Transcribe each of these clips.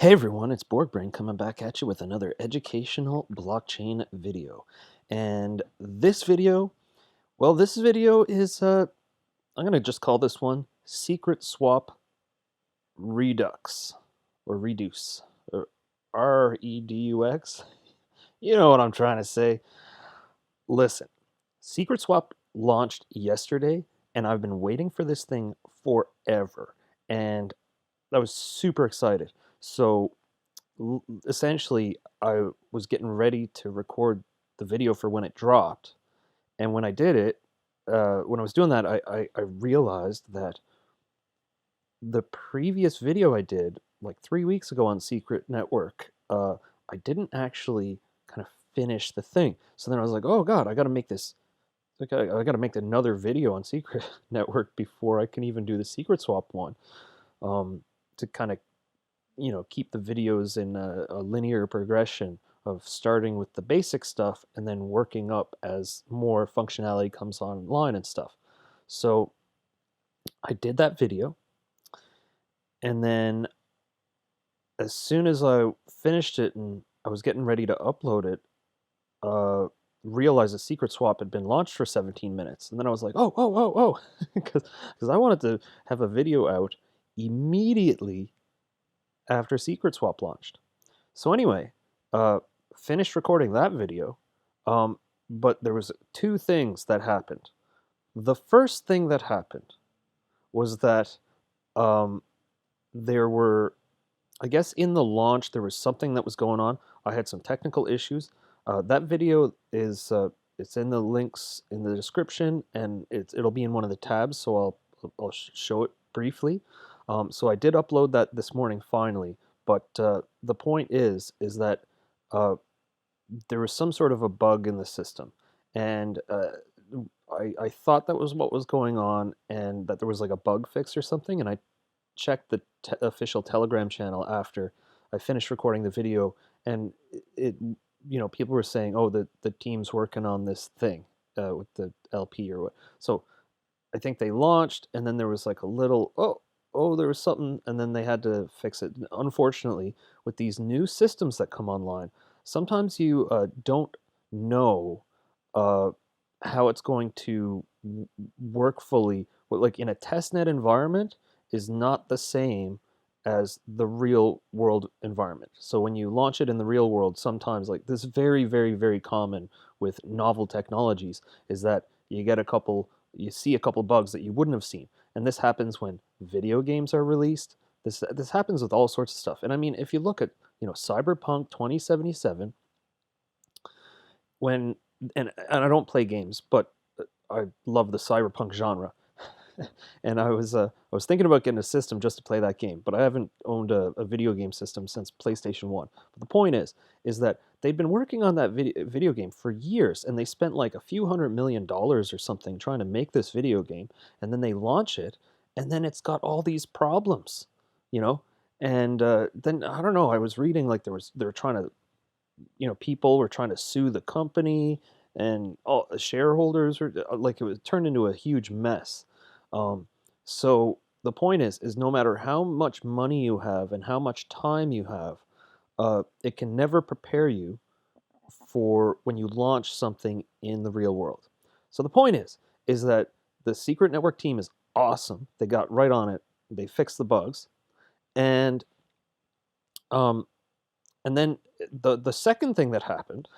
Hey everyone, it's Borg Brain coming back at you with another educational blockchain video. And this video, this video is, I'm going to just call this one SecretSwap Redux, or Reduce, or REDUX. You know what I'm trying to say. Listen, SecretSwap launched yesterday, and I've been waiting for this thing forever. And I was super excited. So essentially, I was getting ready to record the video for when it dropped, and when I did it, when I was doing that, I realized that the previous video I did like 3 weeks ago on Secret Network, I didn't actually kind of finish the thing. So then I was like, oh God, I got to make this. I got to make another video on Secret Network before I can even do the Secret Swap one, to kind of keep the videos in a linear progression of starting with the basic stuff and then working up as more functionality comes online and stuff. So I did that video, and then as soon as I finished it and I was getting ready to upload it, uh, realized the Secret Swap had been launched for 17 minutes. And then I was like, oh, because I wanted to have a video out immediately after Secret Swap launched. So anyway, finished recording that video, but there was two things that happened. The first thing that happened was that um, there were, I guess in the launch, there was something that was going on. I had some technical issues. That video is it's in the links in the description, and it'll be in one of the tabs, so I'll show it briefly. So I did upload that this morning finally, but the point is that uh, there was some sort of a bug in the system, and I thought that was what was going on, and that there was like a bug fix or something, and I checked the official Telegram channel after I finished recording the video, and people were saying, oh, the team's working on this thing with the LP or what. So I think they launched, and then there was like a little, there was something, and then they had to fix it. Unfortunately, with these new systems that come online, sometimes you don't know uh, how it's going to work fully. Like in a testnet environment is not the same as the real world environment. So when you launch it in the real world, sometimes like this is very, very, very common with novel technologies, is that you see a couple bugs that you wouldn't have seen. And this happens when video games are released. This happens with all sorts of stuff. And I mean, if you look at, Cyberpunk 2077, when and I don't play games, but I love the cyberpunk genre. And I was thinking about getting a system just to play that game, but I haven't owned a video game system since PlayStation 1. But the point is that they've been working on that video game for years, and they spent like a few $100 million or something trying to make this video game, and then they launch it, and then it's got all these problems, you know. And then I don't know. I was reading like they were trying to, people were trying to sue the company, and all the shareholders were like, it was turned into a huge mess. Um, so the point is no matter how much money you have and how much time you have, it can never prepare you for when you launch something in the real world. So the point is that the Secret Network team is awesome. They got right on it. They fixed the bugs, and um, and then the second thing that happened,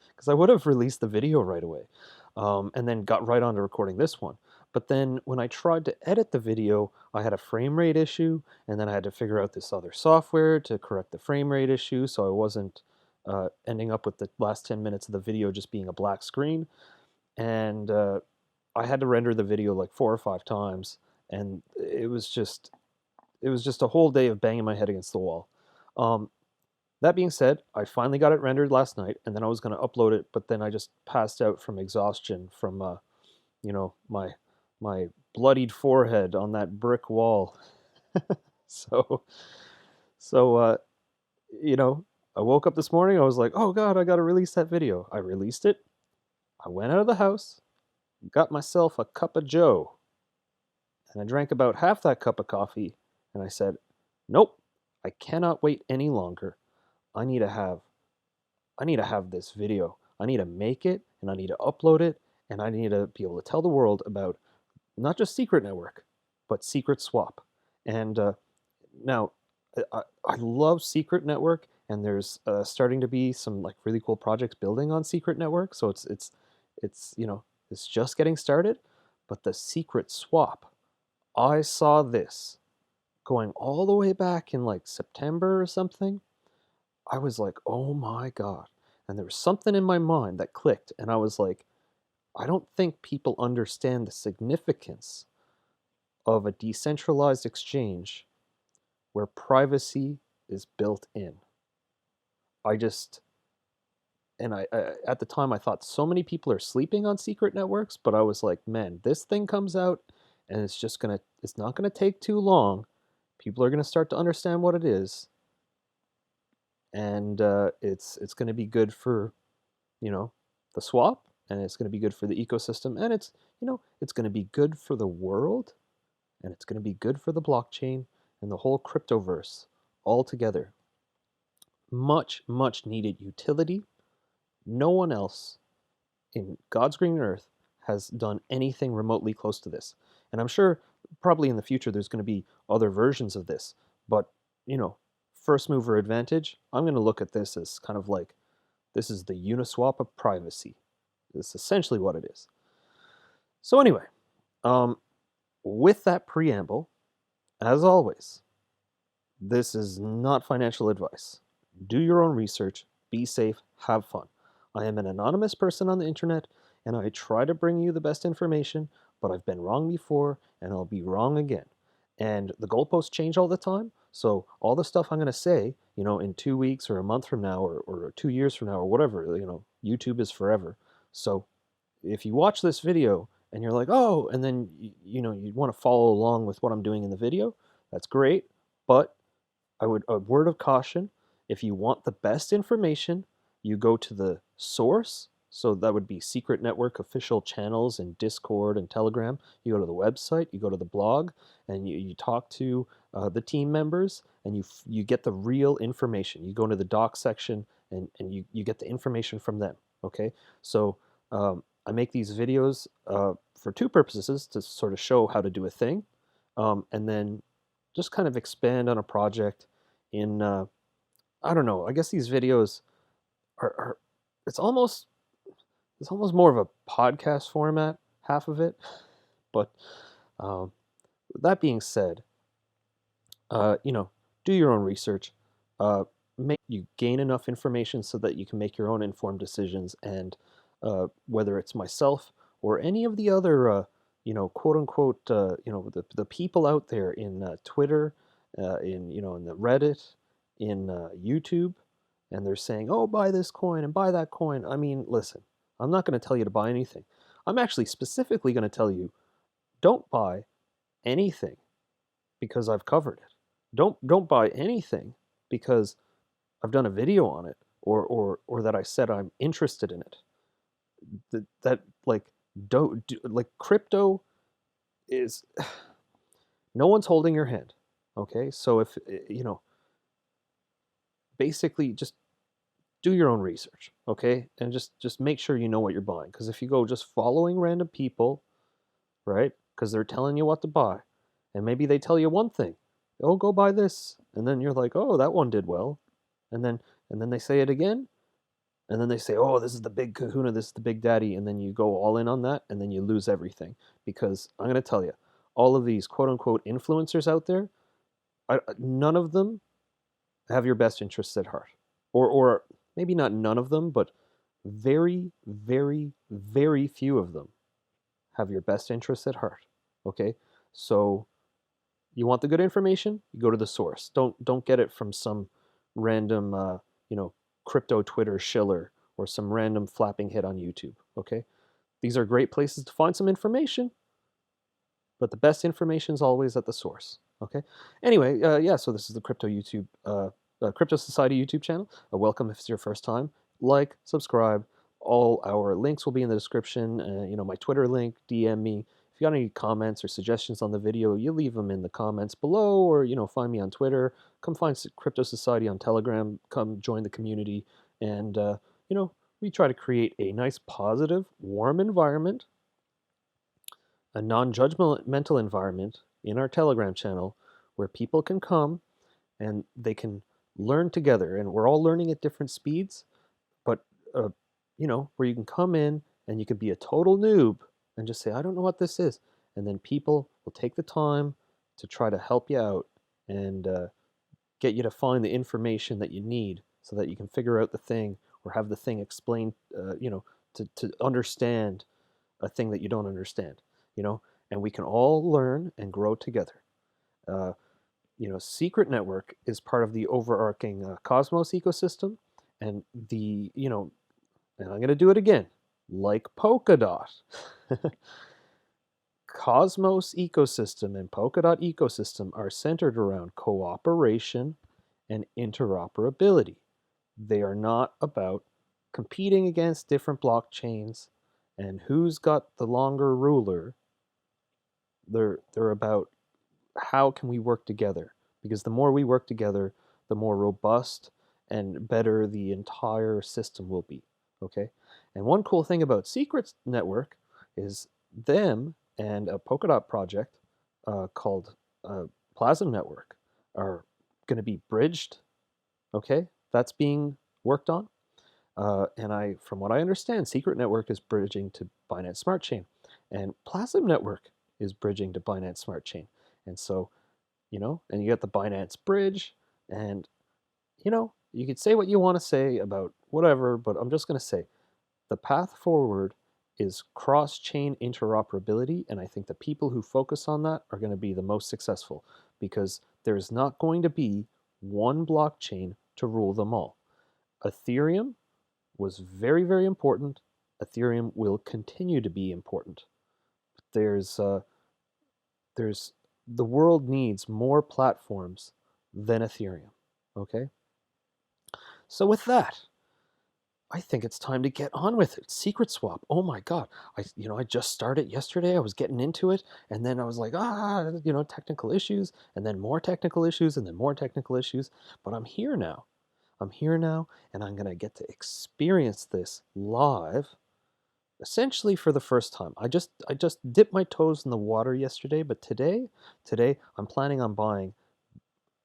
because I would have released the video right away, and then got right on to recording this one. But then when I tried to edit the video, I had a frame rate issue, and then I had to figure out this other software to correct the frame rate issue, so I wasn't ending up with the last 10 minutes of the video just being a black screen. And I had to render the video like 4 or 5 times, and it was just a whole day of banging my head against the wall. Um, that being said, I finally got it rendered last night, and then I was going to upload it, but then I just passed out from exhaustion from, my bloodied forehead on that brick wall. So, so you know, I woke up this morning. I was like, oh God, I got to release that video. I released it. I went out of the house, got myself a cup of Joe, and I drank about half that cup of coffee, and I said, nope, I cannot wait any longer. I need to have I need to have this video. I need to make it and I need to upload it and I need to be able to tell the world about not just Secret Network, but SecretSwap. And now, I love Secret Network, and there's starting to be some like really cool projects building on Secret Network. So it's it's just getting started. But the SecretSwap, I saw this going all the way back in like September or something. I was like, oh my god! And there was something in my mind that clicked, and I was like, I don't think people understand the significance of a decentralized exchange where privacy is built in. I just and I at the time I thought so many people are sleeping on secret networks, but I was like, man, this thing comes out and it's not gonna take too long. People are gonna start to understand what it is, and it's gonna be good for you know the swap, and it's gonna be good for the ecosystem, and it's gonna be good for the world, and it's gonna be good for the blockchain and the whole cryptoverse all together. Much, much needed utility. No one else in God's green earth has done anything remotely close to this. And I'm sure probably in the future there's going to be other versions of this. But, you know, first mover advantage, I'm going to look at this as kind of like this is the Uniswap of privacy. That's essentially what it is. So, anyway, um, with that preamble, as always, this is not financial advice. Do your own research, be safe, have fun. I am an anonymous person on the internet, and I try to bring you the best information, but I've been wrong before, and I'll be wrong again. And the goalposts change all the time, so all the stuff I'm going to say, in 2 weeks or a month from now or 2 years from now or whatever, YouTube is forever. So if you watch this video and you're like, oh, and then, you want to follow along with what I'm doing in the video, that's great, but a word of caution, if you want the best information, you go to the source. So that would be Secret Network official channels in Discord and Telegram. You go to the website, you go to the blog, and you talk to the team members, and you get the real information. You go into the doc section, and you get the information from them. Okay, so I make these videos for two purposes: to sort of show how to do a thing, and then just kind of expand on a project in I don't know. I guess these videos are it's almost it's almost more of a podcast format, half of it. But um, that being said, do your own research. Make you gain enough information so that you can make your own informed decisions. And whether it's myself or any of the other, quote unquote, the people out there in Twitter, in the Reddit, in YouTube, and they're saying, "Oh, buy this coin and buy that coin." I mean, listen, I'm not going to tell you to buy anything. I'm actually specifically going to tell you, don't buy anything because I've covered it. Don't buy anything because I've done a video on it or that I said I'm interested in it. That like don't do, like crypto is no one's holding your hand. Okay? So if basically just do your own research, okay? And just make sure you know what you're buying, because if you go just following random people, right? Because they're telling you what to buy, and maybe they tell you one thing, oh, go buy this, and then you're like, oh, that one did well, and then they say it again, and then they say, oh, this is the big kahuna, this is the big daddy, and then you go all in on that, and then you lose everything. Because I'm going to tell you, all of these quote unquote influencers out there, none of them have your best interests at heart. Or maybe not none of them, but very, very, very few of them have your best interests at heart. Okay? So you want the good information, you go to the source. Don't get it from some random crypto Twitter shiller or some random flapping hit on YouTube. Okay? These are great places to find some information, but the best information is always at the source. Okay. Anyway, yeah. So this is the Crypto Society YouTube channel. Welcome if it's your first time. Like, subscribe. All our links will be in the description. My Twitter link. DM me If you got any comments or suggestions on the video, you leave them in the comments below, or find me on Twitter. Come find Crypto Society on Telegram. Come join the community, and we try to create a nice, positive, warm environment, a non-judgmental environment in our Telegram channel where people can come and they can learn together, and we're all learning at different speeds, but uh, where you can come in and you could be a total noob and just say, I don't know what this is, and then people will take the time to try to help you out and get you to find the information that you need so that you can figure out the thing or have the thing explained, to understand a thing that you don't understand, you know, and we can all learn and grow together. Uh, Secret Network is part of the overarching Cosmos ecosystem, and and I'm going to do it again, like Polkadot. Cosmos ecosystem and Polkadot ecosystem are centered around cooperation and interoperability. They are not about competing against different blockchains and who's got the longer ruler. They're about how can we work together? Because the more we work together, the more robust and better the entire system will be. Okay? And one cool thing about Secret Network is them and a Polkadot project called Plasm Network are going to be bridged. Okay? That's being worked on. From what I understand, Secret Network is bridging to Binance Smart Chain, and Plasm Network is bridging to Binance Smart Chain. And so, and you got the Binance Bridge, and, you could say what you want to say about whatever, but I'm just going to say the path forward is cross-chain interoperability, and I think the people who focus on that are going to be the most successful because there is not going to be one blockchain to rule them all. Ethereum was very, very important. Ethereum will continue to be important. There's the world needs more platforms than Ethereum. Okay? So with that, I think it's time to get on with it. SecretSwap. Oh my God. I just started yesterday. I was getting into it, and then I was like, technical issues, and then more technical issues, and then more technical issues. But I'm here now. I'm here now, and I'm gonna get to experience this live, essentially for the first time. I just dipped my toes in the water yesterday, but today I'm planning on buying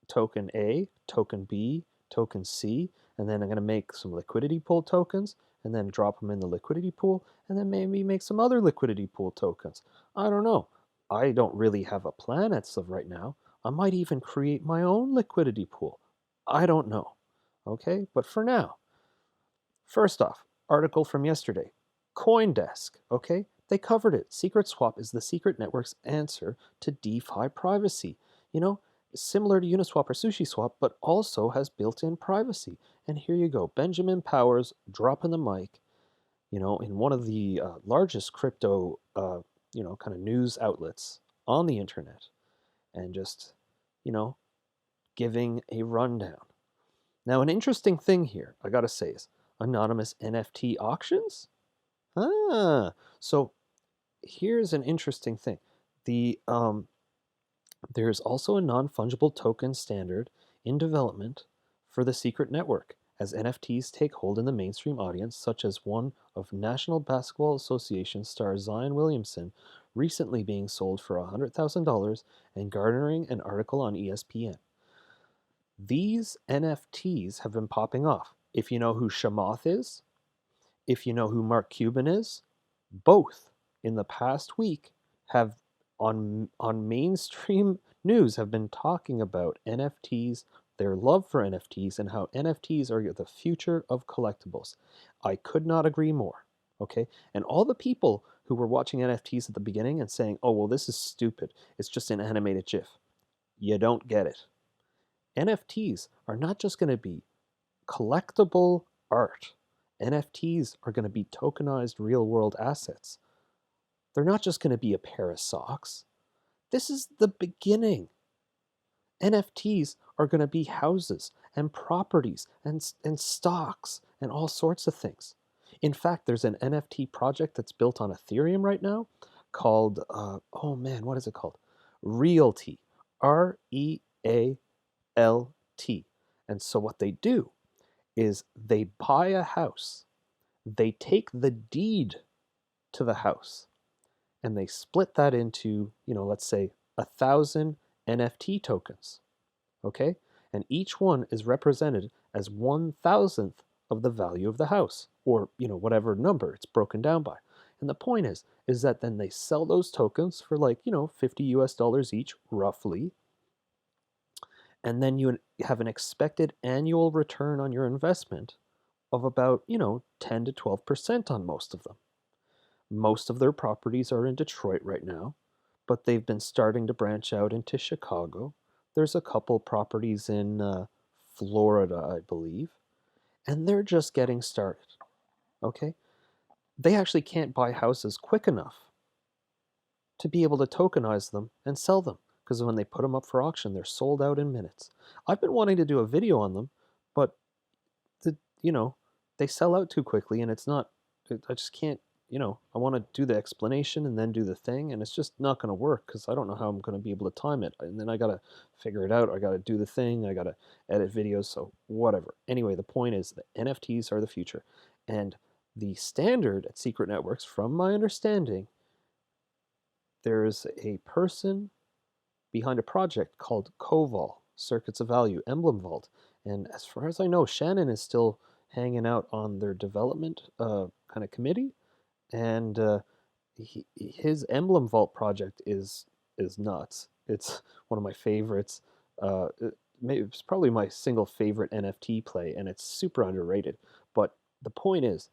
token A, token B, token C, and then I'm going to make some liquidity pool tokens and then drop them in the liquidity pool and then maybe make some other liquidity pool tokens. I don't know. I don't really have a plan as of right now. I might even create my own liquidity pool. I don't know. Okay, but for now, first off, article from yesterday. CoinDesk, okay? They covered it. SecretSwap is the Secret Network's answer to DeFi privacy. You know, similar to Uniswap or SushiSwap, but also has built-in privacy. And here you go, Benjamin Powers dropping the mic, in one of the largest crypto, kind of news outlets on the internet, and just, you know, giving a rundown. Now, an interesting thing here, I gotta say, is anonymous NFT auctions. So here's an interesting thing. There's also a non-fungible token standard in development for the Secret Network as NFTs take hold in the mainstream audience, such as one of National Basketball Association star Zion Williamson recently being sold for $100,000 and garnering an article on ESPN. These NFTs have been popping off. If you know who Chamath is, if you know who Mark Cuban is, both in the past week have on mainstream news have been talking about NFTs, their love for NFTs, and how NFTs are the future of collectibles. I could not agree more. Okay? And all the people who were watching NFTs at the beginning and saying, oh, well, this is stupid. It's just an animated GIF. You don't get it. NFTs are not just going to be collectible art. NFTs are going to be tokenized real world assets. They're not just going to be a pair of socks. This is the beginning. NFTs are going to be houses and properties and stocks and all sorts of things. In fact, there's an NFT project that's built on Ethereum right now called, oh man, what is it called? Realty. REALT. And so what they do is they buy a house, they take the deed to the house, and they split that into, let's say 1,000 NFT tokens. Okay? And each one is represented as 1,000th of the value of the house, or whatever number it's broken down by. And the point is that then they sell those tokens for like 50 US dollars each, roughly. And then you have an expected annual return on your investment of about 10 to 12% on most of them. Most of their properties are in Detroit right now, but they've been starting to branch out into Chicago. There's a couple properties in Florida, I believe, and they're just getting started. Okay? They actually can't buy houses quick enough to be able to tokenize them and sell them, because when they put them up for auction, they're sold out in minutes. I've been wanting to do a video on them, but the they sell out too quickly, and it's not. I just can't. I want to do the explanation and then do the thing, and it's just not going to work because I don't know how I'm going to be able to time it. And then I got to figure it out. I got to do the thing. I got to edit videos. So whatever. Anyway, the point is that NFTs are the future, and the standard at Secret Networks, from my understanding, there's a person behind a project called Koval, Circuits of Value, Emblem Vault. And as far as I know, Shannon is still hanging out on their development kind of committee. And his Emblem Vault project is nuts. It's one of my favorites. It's probably my single favorite NFT play, and it's super underrated. But the point is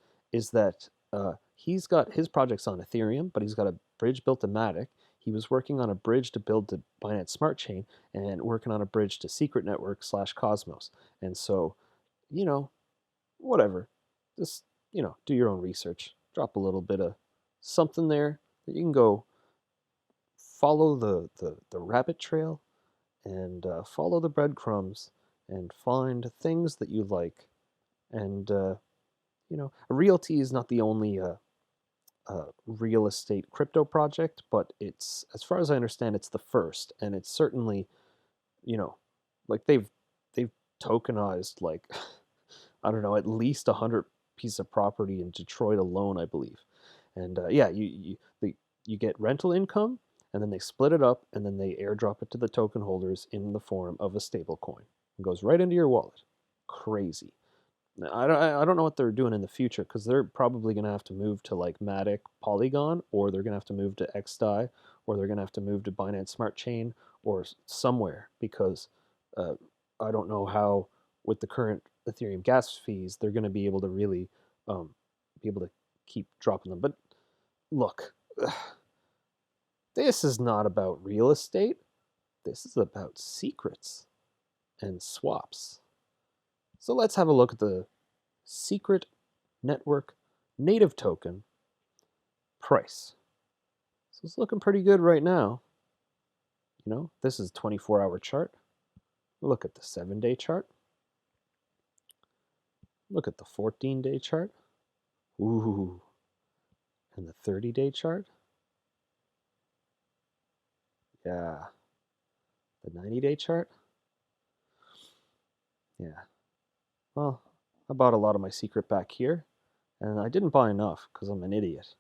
that he's got his projects on Ethereum, but he's got a bridge built to Matic. He was working on a bridge to build to Binance Smart Chain, and working on a bridge to Secret Network / Cosmos. And so, whatever. Just, do your own research. Drop a little bit of something there that you can go follow the rabbit trail, and follow the breadcrumbs, and find things that you like. And, Realty is not the only real estate crypto project, but it's, as far as I understand, it's the first, and it's certainly, like they've tokenized like I don't know, at least 100 pieces of property in Detroit alone, I believe. And yeah, you get rental income, and then they split it up, and then they airdrop it to the token holders in the form of a stable coin. It goes right into your wallet. Crazy. I don't know what they're doing in the future, because they're probably going to have to move to like Matic Polygon, or they're going to have to move to XDAI, or they're going to have to move to Binance Smart Chain, or somewhere, because I don't know how, with the current Ethereum gas fees, they're going to be able to really be able to keep dropping them. But look, this is not about real estate. This is about secrets and swaps. So let's have a look at the Secret Network native token price. So it's looking pretty good right now. This is a 24-hour chart. Look at the 7-day chart. Look at the 14-day chart. Ooh. And the 30-day chart. Yeah. The 90-day chart. Yeah. Well, I bought a lot of my secret back here, and I didn't buy enough because I'm an idiot.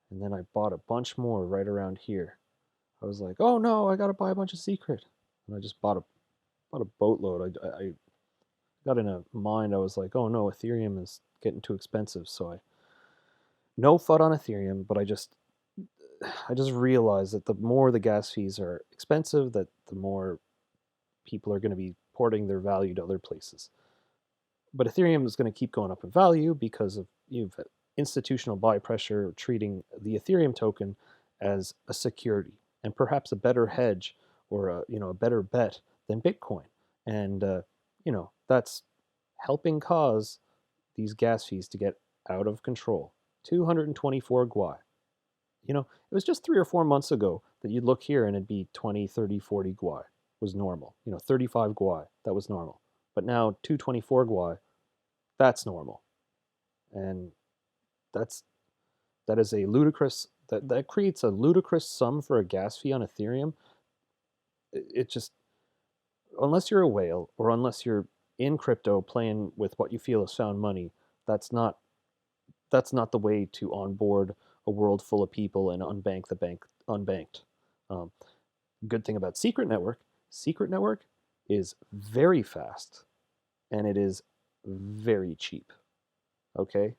And then I bought a bunch more right around here. I was like, oh no, I gotta buy a bunch of secret. And I just bought a boatload. I got in a mind, I was like, oh no, Ethereum is getting too expensive. So no FUD on Ethereum, but I just realized that the more the gas fees are expensive, that the more people are going to be porting their value to other places. But Ethereum is going to keep going up in value because of you've institutional buy pressure treating the Ethereum token as a security, and perhaps a better hedge, or a better bet than Bitcoin. And that's helping cause these gas fees to get out of control. 224 guai. It was just 3 or 4 months ago that you'd look here and it'd be 20, 30, 40 guai was normal. 35 guai, that was normal. But now 224 guai, that's normal. And that is a ludicrous That creates a ludicrous sum for a gas fee on Ethereum. It just, unless you're a whale or unless you're in crypto playing with what you feel is found money, that's not that's not the way to onboard a world full of people and unbank the bank unbanked. Um, Good thing about Secret Network is very fast and it is very cheap. Okay,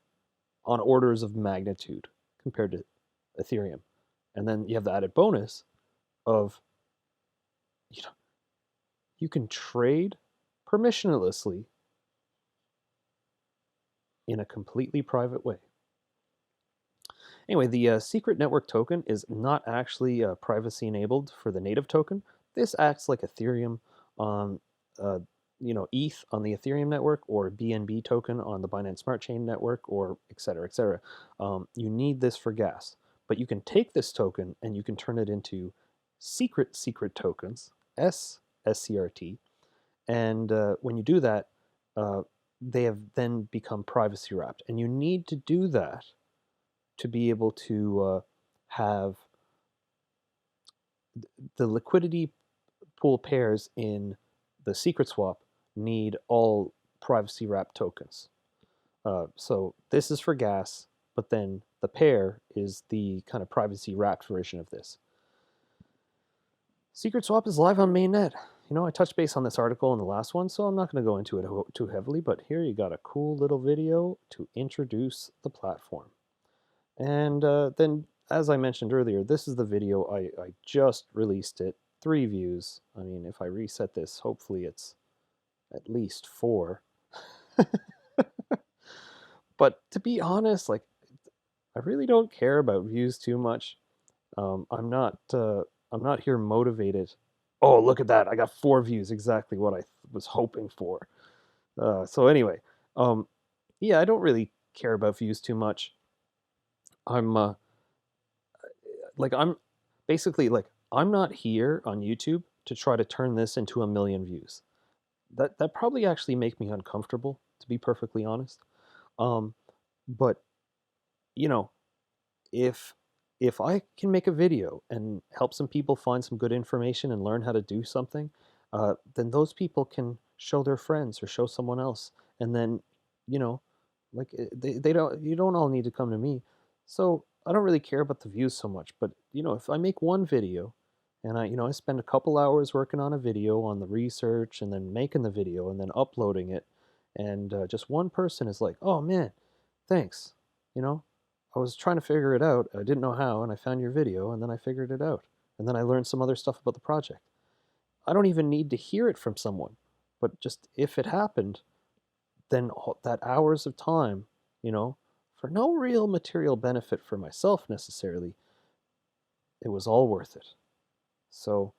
on orders of magnitude compared to Ethereum, and then you have the added bonus of, you know, you can trade permissionlessly in a completely private way. Anyway, the secret network token is not actually privacy enabled for the native token. This acts like Ethereum on, uh, ETH on the Ethereum network, or BNB token on the Binance Smart Chain network, or et cetera, et cetera. You need this for gas, but you can take this token and you can turn it into secret tokens, SCRT, and when you do that, uh, they have then become privacy wrapped, and you need to do that to be able to have the liquidity pool pairs in the SecretSwap need all privacy wrapped tokens. So this is for gas, but then the pair is the kind of privacy wrapped version of this. SecretSwap is live on mainnet. I touched base on this article in the last one, so I'm not going to go into it too heavily, but here you got a cool little video to introduce the platform. And then, as I mentioned earlier, this is the video. I just released it. 3 views. I mean, if I reset this, hopefully it's at least 4. But to be honest, like, I really don't care about views too much. I'm not here motivated. Oh, look at that! I got 4 views, exactly what I was hoping for. So anyway, um, yeah, I don't really care about views too much. I'm I'm basically, like, I'm not here on YouTube to try to turn this into 1 million views. That probably actually make me uncomfortable, to be perfectly honest. Um, but you know, if if I can make a video and help some people find some good information and learn how to do something, then those people can show their friends or show someone else, and then, you know, they don't, you don't all need to come to me. So I don't really care about the views so much. But if I make one video, and I spend a couple hours working on a video, on the research, and then making the video, and then uploading it, and just one person is like, "Oh man, thanks," you know, I was trying to figure it out. I didn't know how, and I found your video, and then I figured it out. And then I learned some other stuff about the project. I don't even need to hear it from someone, but just if it happened, then that hours of time, you know, for no real material benefit for myself necessarily, it was all worth it. So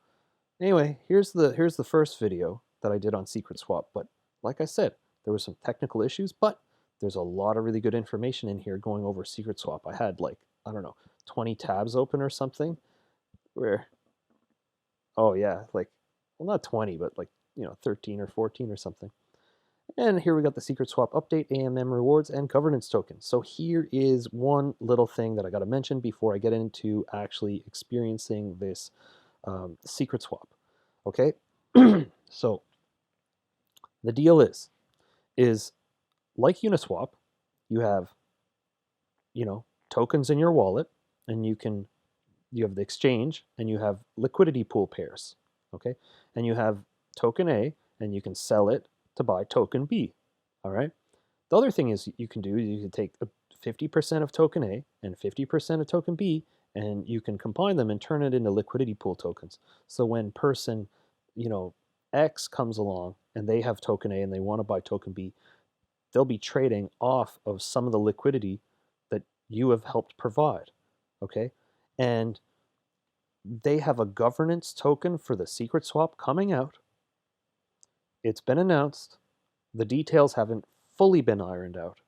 anyway, here's the first video that I did on SecretSwap. But like I said, there were some technical issues, but there's a lot of really good information in here going over SecretSwap. I had, like, I don't know, 20 tabs open or something, where, oh yeah, like, well, not 20, but like, 13 or 14 or something. And here we got the SecretSwap update, AMM rewards, and governance tokens. So here is one little thing that I got to mention before I get into actually experiencing this SecretSwap. Okay, so the deal is like Uniswap, you have, tokens in your wallet, and you have the exchange, and you have liquidity pool pairs. Okay, and you have token A, and you can sell it to buy token B. All right. The other thing is you can take 50% of token A and 50% of token B, and you can combine them and turn it into liquidity pool tokens. So when person, X comes along and they have token A and they want to buy token B, they'll be trading off of some of the liquidity that you have helped provide. Okay? And they have a governance token for the SecretSwap coming out. It's been announced. The details haven't fully been ironed out,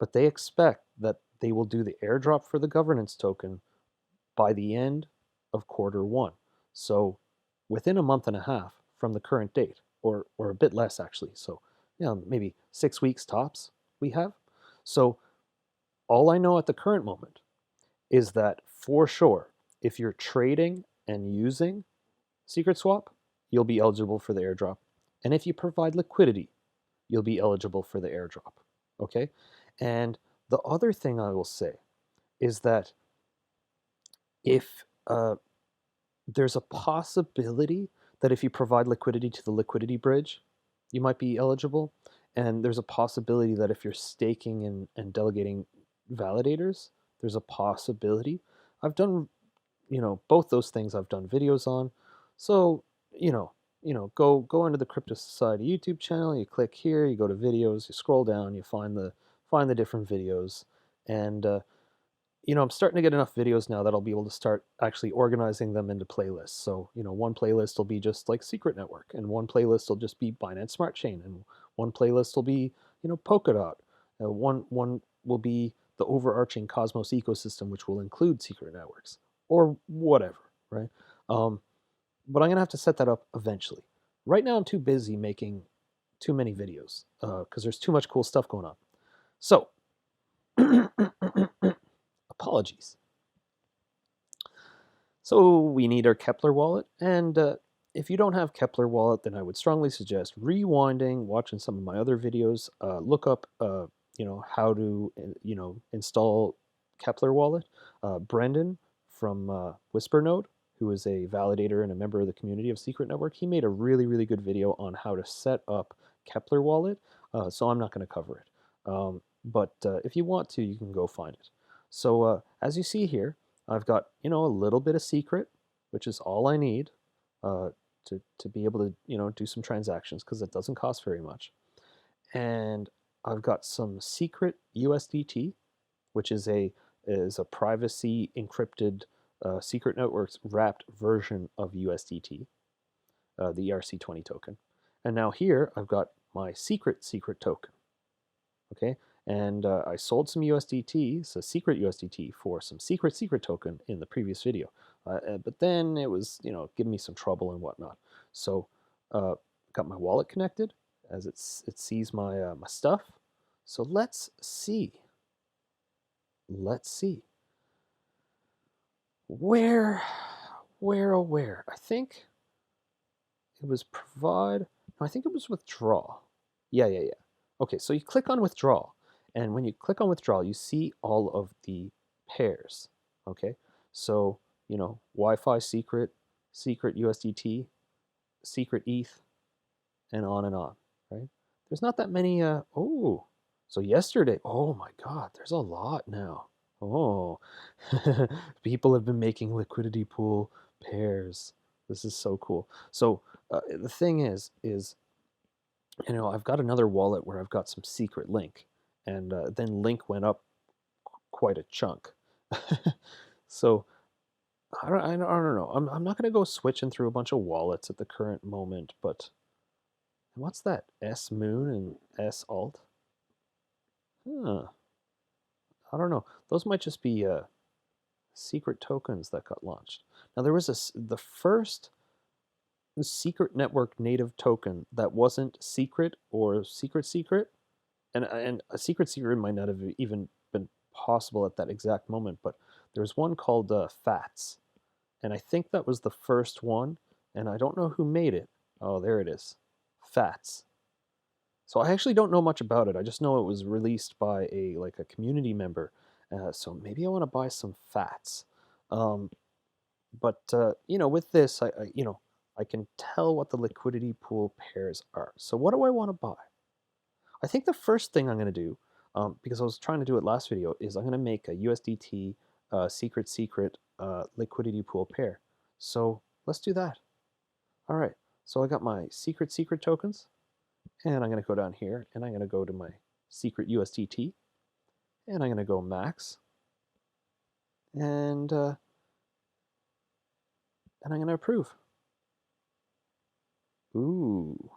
but they expect that they will do the airdrop for the governance token by the end of Q1. So within a month and a half from the current date, or a bit less actually. So maybe 6 weeks tops we have. So all I know at the current moment is that for sure, if you're trading and using SecretSwap, you'll be eligible for the airdrop. And if you provide liquidity, you'll be eligible for the airdrop. Okay? And the other thing I will say is that if there's a possibility that if you provide liquidity to the liquidity bridge, you might be eligible. And there's a possibility that if you're staking and delegating validators, there's a possibility. I've done, both those things I've done videos on. So, you know, go into the Crypto Society YouTube channel, you click here, you go to videos, you scroll down, you find the different videos. And I'm starting to get enough videos now that I'll be able to start actually organizing them into playlists. So, one playlist will be just like Secret Network, and one playlist will just be Binance Smart Chain, and one playlist will be, Polkadot. One will be the overarching Cosmos ecosystem, which will include Secret Networks or whatever, right? But I'm gonna have to set that up eventually. Right now, I'm too busy making too many videos because there's too much cool stuff going on. So, apologies. So we need our Kepler wallet, and if you don't have Kepler wallet, then I would strongly suggest rewinding, watching some of my other videos, look up, how to, install Kepler wallet. Brendan from Whispernode, who is a validator and a member of the community of Secret Network, he made a really, really good video on how to set up Kepler wallet. So I'm not going to cover it. But if you want to, you can go find it. So as you see here, I've got, a little bit of secret, which is all I need to be able to, do some transactions because it doesn't cost very much. And I've got some secret USDT, which is a privacy encrypted secret networks wrapped version of USDT, the ERC20 token. And now here I've got my secret token. Okay, and I sold some USDT, so secret USDT, for some secret token in the previous video. But then it was, giving me some trouble and whatnot. So got my wallet connected as it sees my my stuff. So let's see. Let's see. Where? I think it was provide. No, I think it was withdraw. Yeah. Okay, so you click on withdraw, and when you click on withdraw, you see all of the pairs. Okay, so Wi-Fi secret, secret USDT, secret ETH, and on, right? There's not that many. Oh, so yesterday. Oh my God, there's a lot now. Oh, people have been making liquidity pool pairs. This is so cool. So the thing is I've got another wallet where I've got some secret link, and then link went up quite a chunk. So I don't know. I'm not going to go switching through a bunch of wallets at the current moment, but what's that? S Moon and S Alt? Huh. I don't know. Those might just be secret tokens that got launched. Now there was the first secret network native token that wasn't secret or secret, and a secret might not have even been possible at that exact moment, but there's one called FATS, and I think that was the first one, and I don't know who made it. Oh, there it is, FATS. So I actually don't know much about it. I just know it was released by a community member. So maybe I want to buy some FATS. But with this, I can tell what the liquidity pool pairs are. So what do I want to buy? I think the first thing I'm going to do, because I was trying to do it last video, is I'm going to make a USDT secret liquidity pool pair. So let's do that. All right. So I got my secret tokens, and I'm going to go down here, and I'm going to go to my secret USDT, and I'm going to go max, and I'm going to approve. Ooh.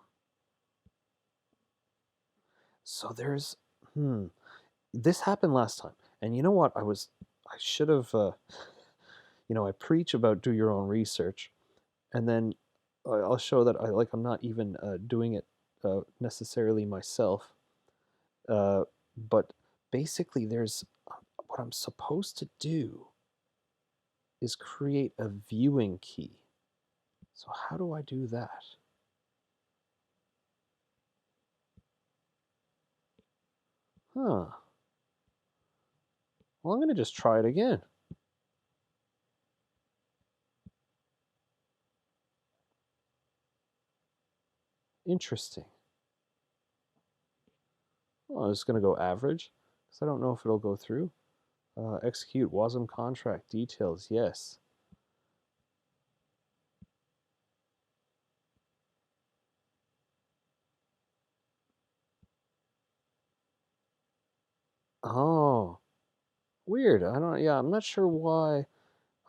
So there's, this happened last time. And you know what? I should have, I preach about do your own research. And then I'll show that I'm not even doing it necessarily myself. But basically there's what I'm supposed to do is create a viewing key. So how do I do that? Huh. Well, I'm going to just try it again. Interesting. Well, I'm just going to go average because I don't know if it'll go through. Execute WASM contract details. Yes. Oh, weird. Yeah, I'm not sure why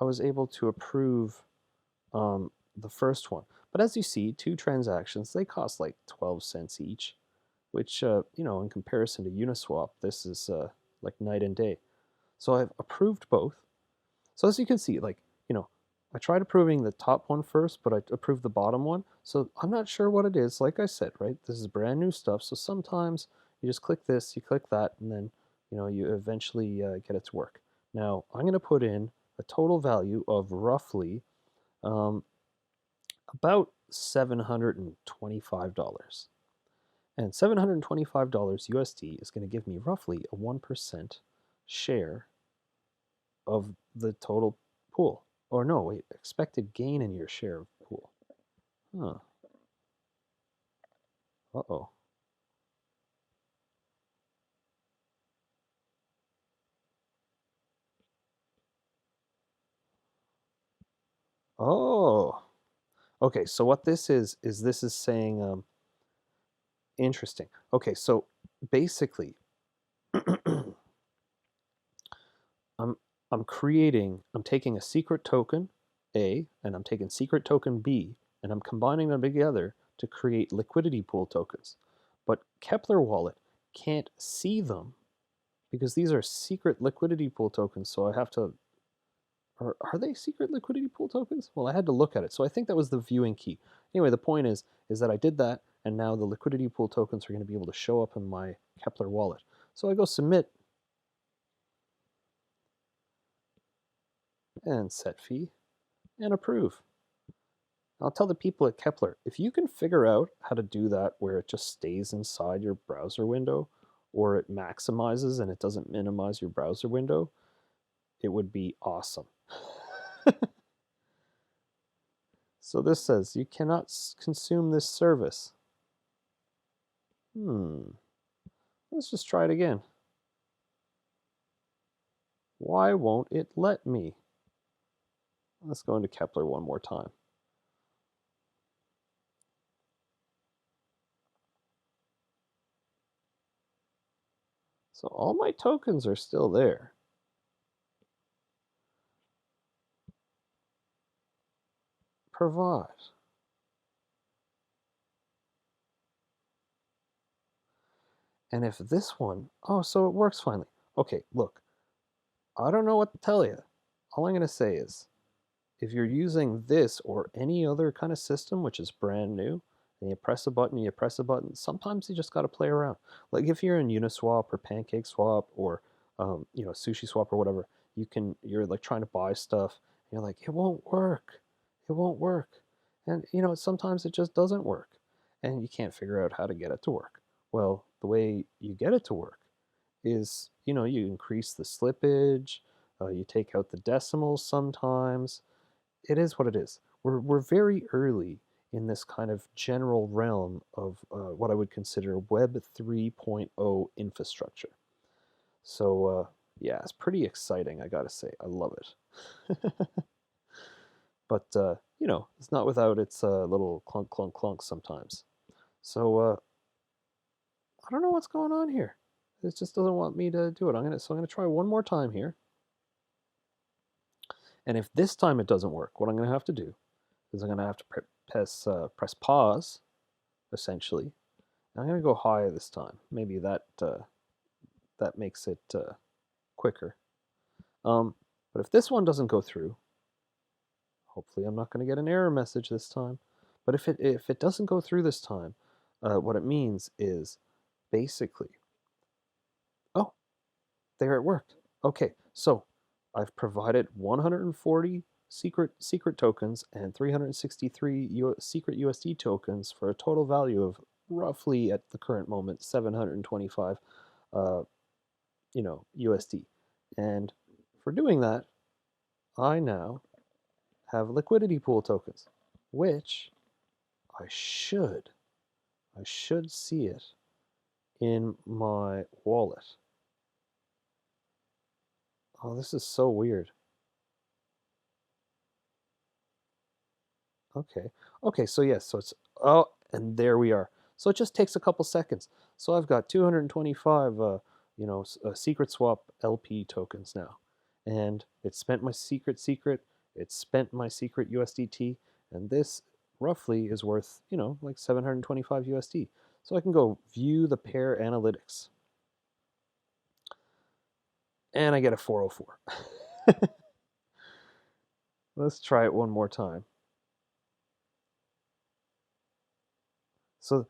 I was able to approve the first one. But as you see, two transactions, they cost like 12 cents each, which, in comparison to Uniswap, this is like night and day. So I've approved both. So as you can see, like, I tried approving the top one first, but I approved the bottom one. So I'm not sure what it is. Like I said, right, this is brand new stuff. So sometimes you just click this, you click that, and then, you eventually get it to work. Now, I'm going to put in a total value of roughly um, about $725. And $725 USD is going to give me roughly a 1% share of the total pool. Or no, wait, expected gain in your share of pool. Huh. Uh-oh. Oh. Okay, so what this is this is saying, interesting. Okay, so basically, I'm I'm taking a secret token A and I'm taking secret token B and I'm combining them together to create liquidity pool tokens. But Kepler Wallet can't see them because these are secret liquidity pool tokens. So I have to, are they secret liquidity pool tokens? Well, I had to look at it. So I think that was the viewing key. Anyway, the point is that I did that and now the liquidity pool tokens are going to be able to show up in my Kepler wallet. So I go submit and set fee and approve. I'll tell the people at Kepler, if you can figure out how to do that where it just stays inside your browser window or it maximizes and it doesn't minimize your browser window, it would be awesome. So this says you cannot consume this service. Let's just try it again. Why won't it let me? Let's go into Kepler one more time. So all my tokens are still there. Provide. And if this one, oh, so it works finally. Okay, look, I don't know what to tell you. All I'm going to say is if you're using this or any other kind of system which is brand new, and you press a button, sometimes you just got to play around. Like if you're in Uniswap or PancakeSwap or SushiSwap or whatever, you're like trying to buy stuff, and you're like, it won't work, it won't work, and sometimes it just doesn't work, and you can't figure out how to get it to work. Well, the way you get it to work is you increase the slippage, you take out the decimals sometimes. It is what it is. We're very early in this kind of general realm of what I would consider Web 3.0 infrastructure. So yeah, it's pretty exciting. I gotta say, I love it. But it's not without its little clunk, clunk, clunk sometimes. So I don't know what's going on here. It just doesn't want me to do it. I'm gonna try one more time here. And if this time it doesn't work, what I'm gonna have to do is I'm gonna have to press pause, essentially. I'm gonna go high this time. Maybe that makes it quicker. But if this one doesn't go through, hopefully I'm not gonna get an error message this time. But if it doesn't go through this time, what it means is basically, oh, there it worked. Okay, so I've provided 140 secret tokens and 363 secret USD tokens for a total value of roughly at the current moment 725 uh, USD. And for doing that, I now have liquidity pool tokens, which I should see it in my wallet. Oh, this is so weird. Okay. Okay, so yes, so it's, oh, and there we are. So it just takes a couple seconds. So I've got 225 SecretSwap LP tokens now. And it spent my secret, it spent my secret USDT, and this roughly is worth, like 725 USD. So I can go view the pair analytics. And I get a 404. Let's try it one more time. So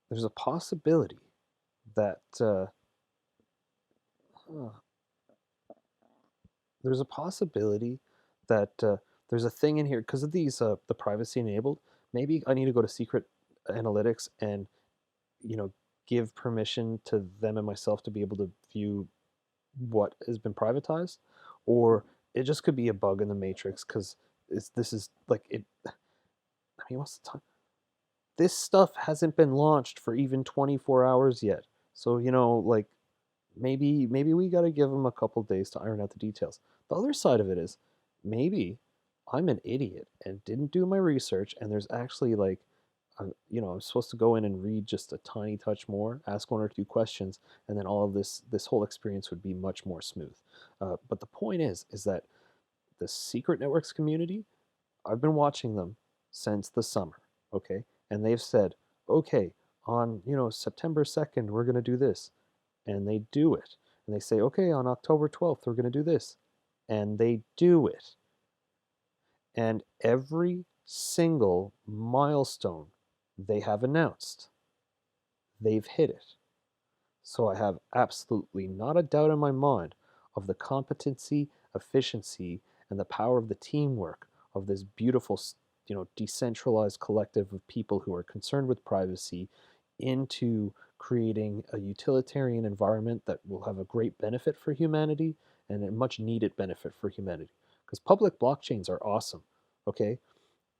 there's a possibility that there's a possibility that there's a thing in here because of these the privacy enabled. Maybe I need to go to secret analytics and give permission to them and myself to be able to view what has been privatized, or it just could be a bug in the matrix because this is like it. I mean, what's the time? This stuff hasn't been launched for even 24 hours yet. So, like maybe we got to give them a couple days to iron out the details. The other side of it is maybe I'm an idiot and didn't do my research and there's actually like I'm supposed to go in and read just a tiny touch more, ask one or two questions, and then all of this whole experience would be much more smooth. But the point is that the secret networks community, I've been watching them since the summer, okay? And they've said, okay, on, September 2nd, we're going to do this. And they do it. And they say, okay, on October 12th, we're going to do this. And they do it. And every single milestone they have announced, they've hit it. So I have absolutely not a doubt in my mind of the competency, efficiency, and the power of the teamwork of this beautiful, decentralized collective of people who are concerned with privacy into creating a utilitarian environment that will have a great benefit for humanity and a much needed benefit for humanity. Because public blockchains are awesome, okay?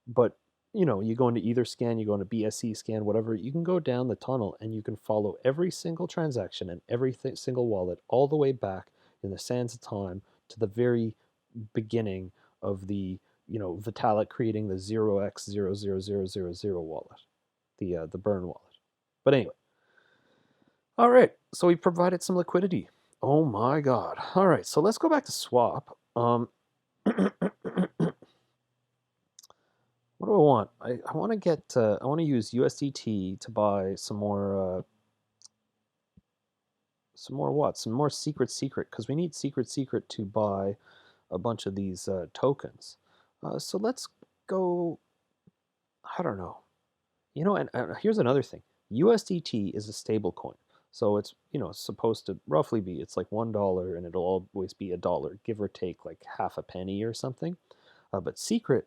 But you go into Etherscan, you go into BSC scan, whatever, you can go down the tunnel and you can follow every single transaction and every single wallet all the way back in the sands of time to the very beginning of the, Vitalik creating the 0x00000 wallet, the burn wallet. But anyway, all right, so we provided some liquidity. Oh my God. All right, so let's go back to swap. What do I want? I want to get I want to use USDT to buy some more what? Some more secret because we need secret to buy a bunch of these tokens. So let's go. I don't know. And here's another thing. USDT is a stable coin. So it's, supposed to roughly be, it's like $1 and it'll always be $1, give or take like half a penny or something. But the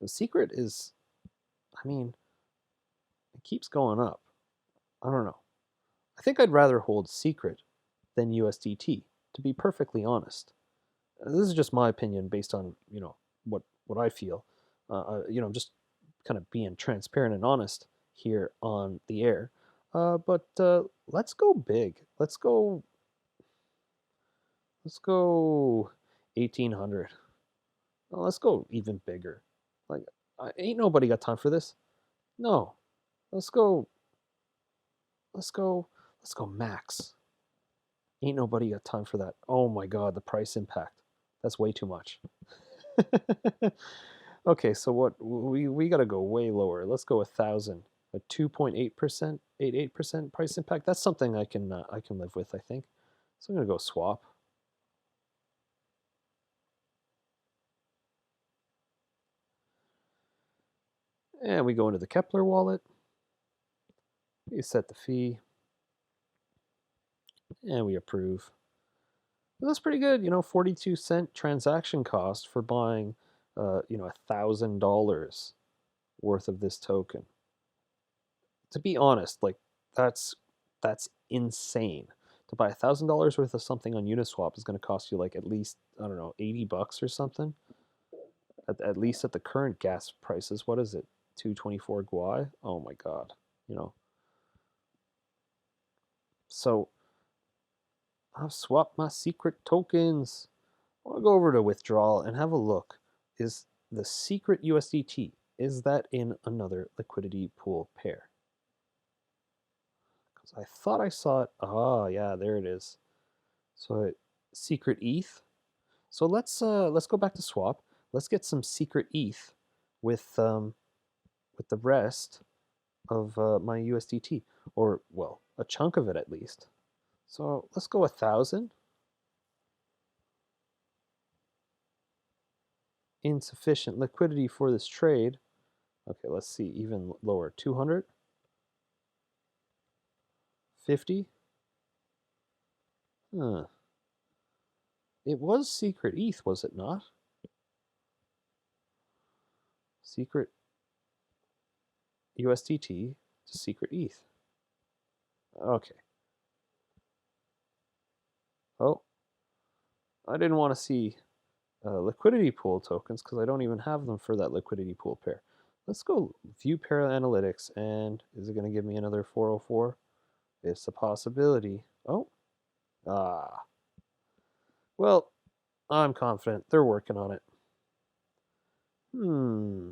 secret is, I mean, it keeps going up. I don't know. I think I'd rather hold secret than USDT, to be perfectly honest. This is just my opinion based on, what I feel. I'm just kind of being transparent and honest here on the air. But let's go big. Let's go 1800. Well, let's go even bigger. Like, ain't nobody got time for this. No. Let's go let's go let's go max. Ain't nobody got time for that. Oh my God, the price impact. That's way too much. Okay, so what we got to go way lower. Let's go 1,000. A 2.8%, 88% price impact. That's something I can live with, I think. So I'm gonna go swap. And we go into the Kepler wallet. We set the fee. And we approve. That's pretty good. 42-cent transaction cost for buying, $1,000 worth of this token. To be honest, like that's that's insane. To buy $1,000 worth of something on Uniswap is going to cost you like at least, I don't know, $80 or something. At least at the current gas prices, what is it? 224 guai? Oh my god. You know. So I've swapped my secret tokens. I'll go over to withdrawal and have a look. Is the secret USDT, is that in another liquidity pool pair? Because I thought I saw it. Ah, yeah, there it is. So secret ETH. So let's go back to swap. Let's get some secret ETH with the rest of my USDT, or well, a chunk of it at least. So let's go 1,000. Insufficient liquidity for this trade. Okay, let's see, even lower. 200, 50. Huh. It was secret ETH, was it not? Secret USDT to secret ETH. Okay. Oh, I didn't want to see liquidity pool tokens because I don't even have them for that liquidity pool pair. Let's go view pair analytics, and is it going to give me another 404? It's a possibility. Oh, ah. Well, I'm confident they're working on it. Hmm.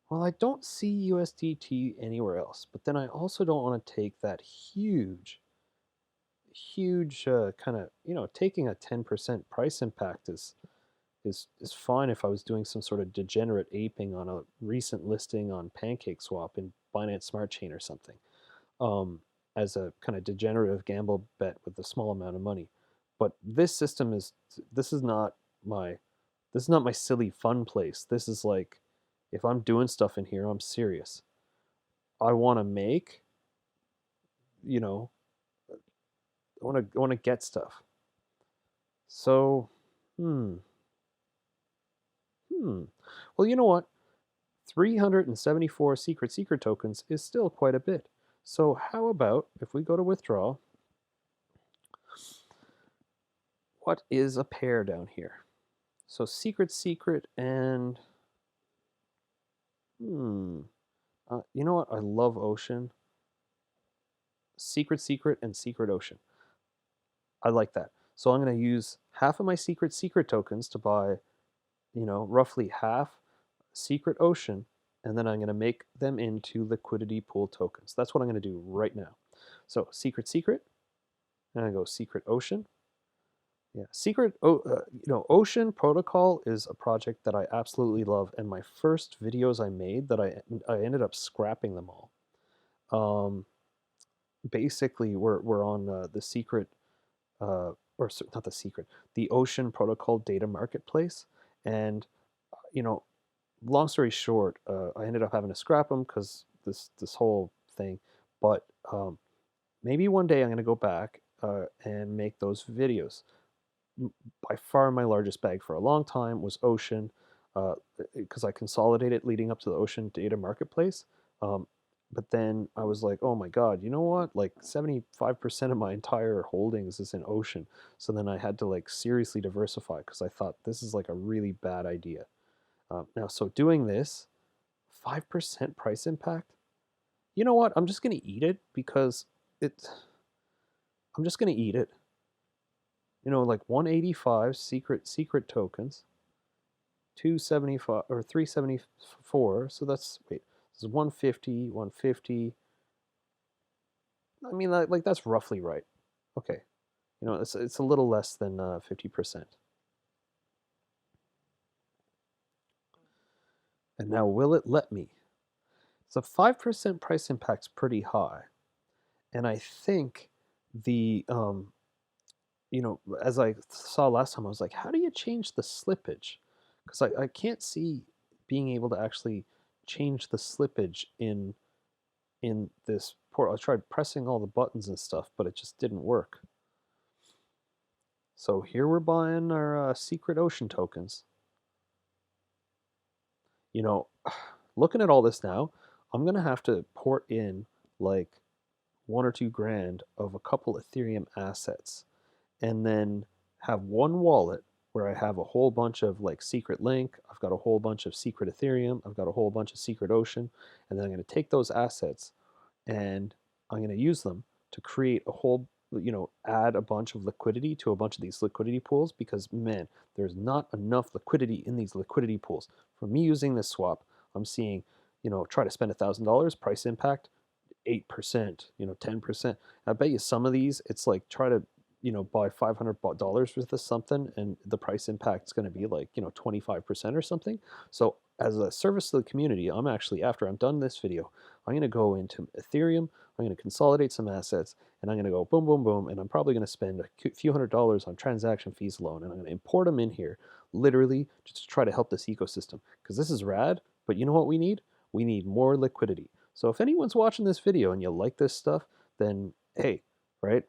Well, I don't see USDT anywhere else, but then I also don't want to take that huge kind of, taking a 10% price impact is fine if I was doing some sort of degenerate aping on a recent listing on PancakeSwap in Binance Smart Chain or something, um, as a kind of degenerative gamble bet with a small amount of money. But this is not my this is not my silly fun place. This is like, if I'm doing stuff in here, I'm serious. I want to make, you know, I want to get stuff. So, hmm, hmm. Well, you know what? 374 secret tokens is still quite a bit. So how about if we go to withdraw, what is a pair down here? So secret and you know what? I love ocean. Secret and secret ocean. I like that. So I'm going to use half of my secret tokens to buy, roughly half secret ocean, and then I'm going to make them into liquidity pool tokens. That's what I'm going to do right now. So secret, and I go secret ocean. Yeah, Ocean Protocol is a project that I absolutely love, and my first videos I made that I ended up scrapping them all. Um, Basically, we're on the secret, or not the secret, the Ocean Protocol data marketplace, and you know, long story short, I ended up having to scrap them because this whole thing. But maybe one day I'm going to go back and make those videos. By far my largest bag for a long time was Ocean, because I consolidated leading up to the Ocean data marketplace. Um, but then I was like, oh my God, you know what? Like 75% of my entire holdings is in Ocean. So then I had to like seriously diversify because I thought this is like a really bad idea. Now, so doing this, 5% price impact, you know what? I'm just going to eat it because it's, I'm just going to eat it. Like 185 secret tokens, 275 or 374. So that's, wait, this is 150, 150. I mean, like that's roughly right. Okay. It's a little less than 50%. And now will it let me? So 5% price impact's pretty high. And I think the as I saw last time, I was like, how do you change the slippage? Because I can't see being able to actually change the slippage in this port. I tried pressing all the buttons and stuff, but it just didn't work. So here we're buying our secret ocean tokens. You know, looking at all this now, I'm gonna have to port in like 1 or 2 grand of a couple Ethereum assets, and then have one wallet where I have a whole bunch of like secret link, I've got a whole bunch of secret Ethereum, I've got a whole bunch of secret ocean, and then I'm going to take those assets and I'm going to use them to create a whole, add a bunch of liquidity to a bunch of these liquidity pools, because man, there's not enough liquidity in these liquidity pools. For me using this swap, I'm seeing, try to spend $1,000, price impact 8%, 10%. I bet you some of these, it's like try to, buy $500 worth of something, and the price impact is going to be like, 25% or something. So as a service to the community, I'm actually, after I'm done this video, I'm going to go into Ethereum, I'm going to consolidate some assets, and I'm going to go boom, boom, boom, and I'm probably going to spend a few $100s on transaction fees alone, and I'm going to import them in here, literally, just to try to help this ecosystem, because this is rad, but you know what we need? We need more liquidity. So if anyone's watching this video and you like this stuff, then hey, right?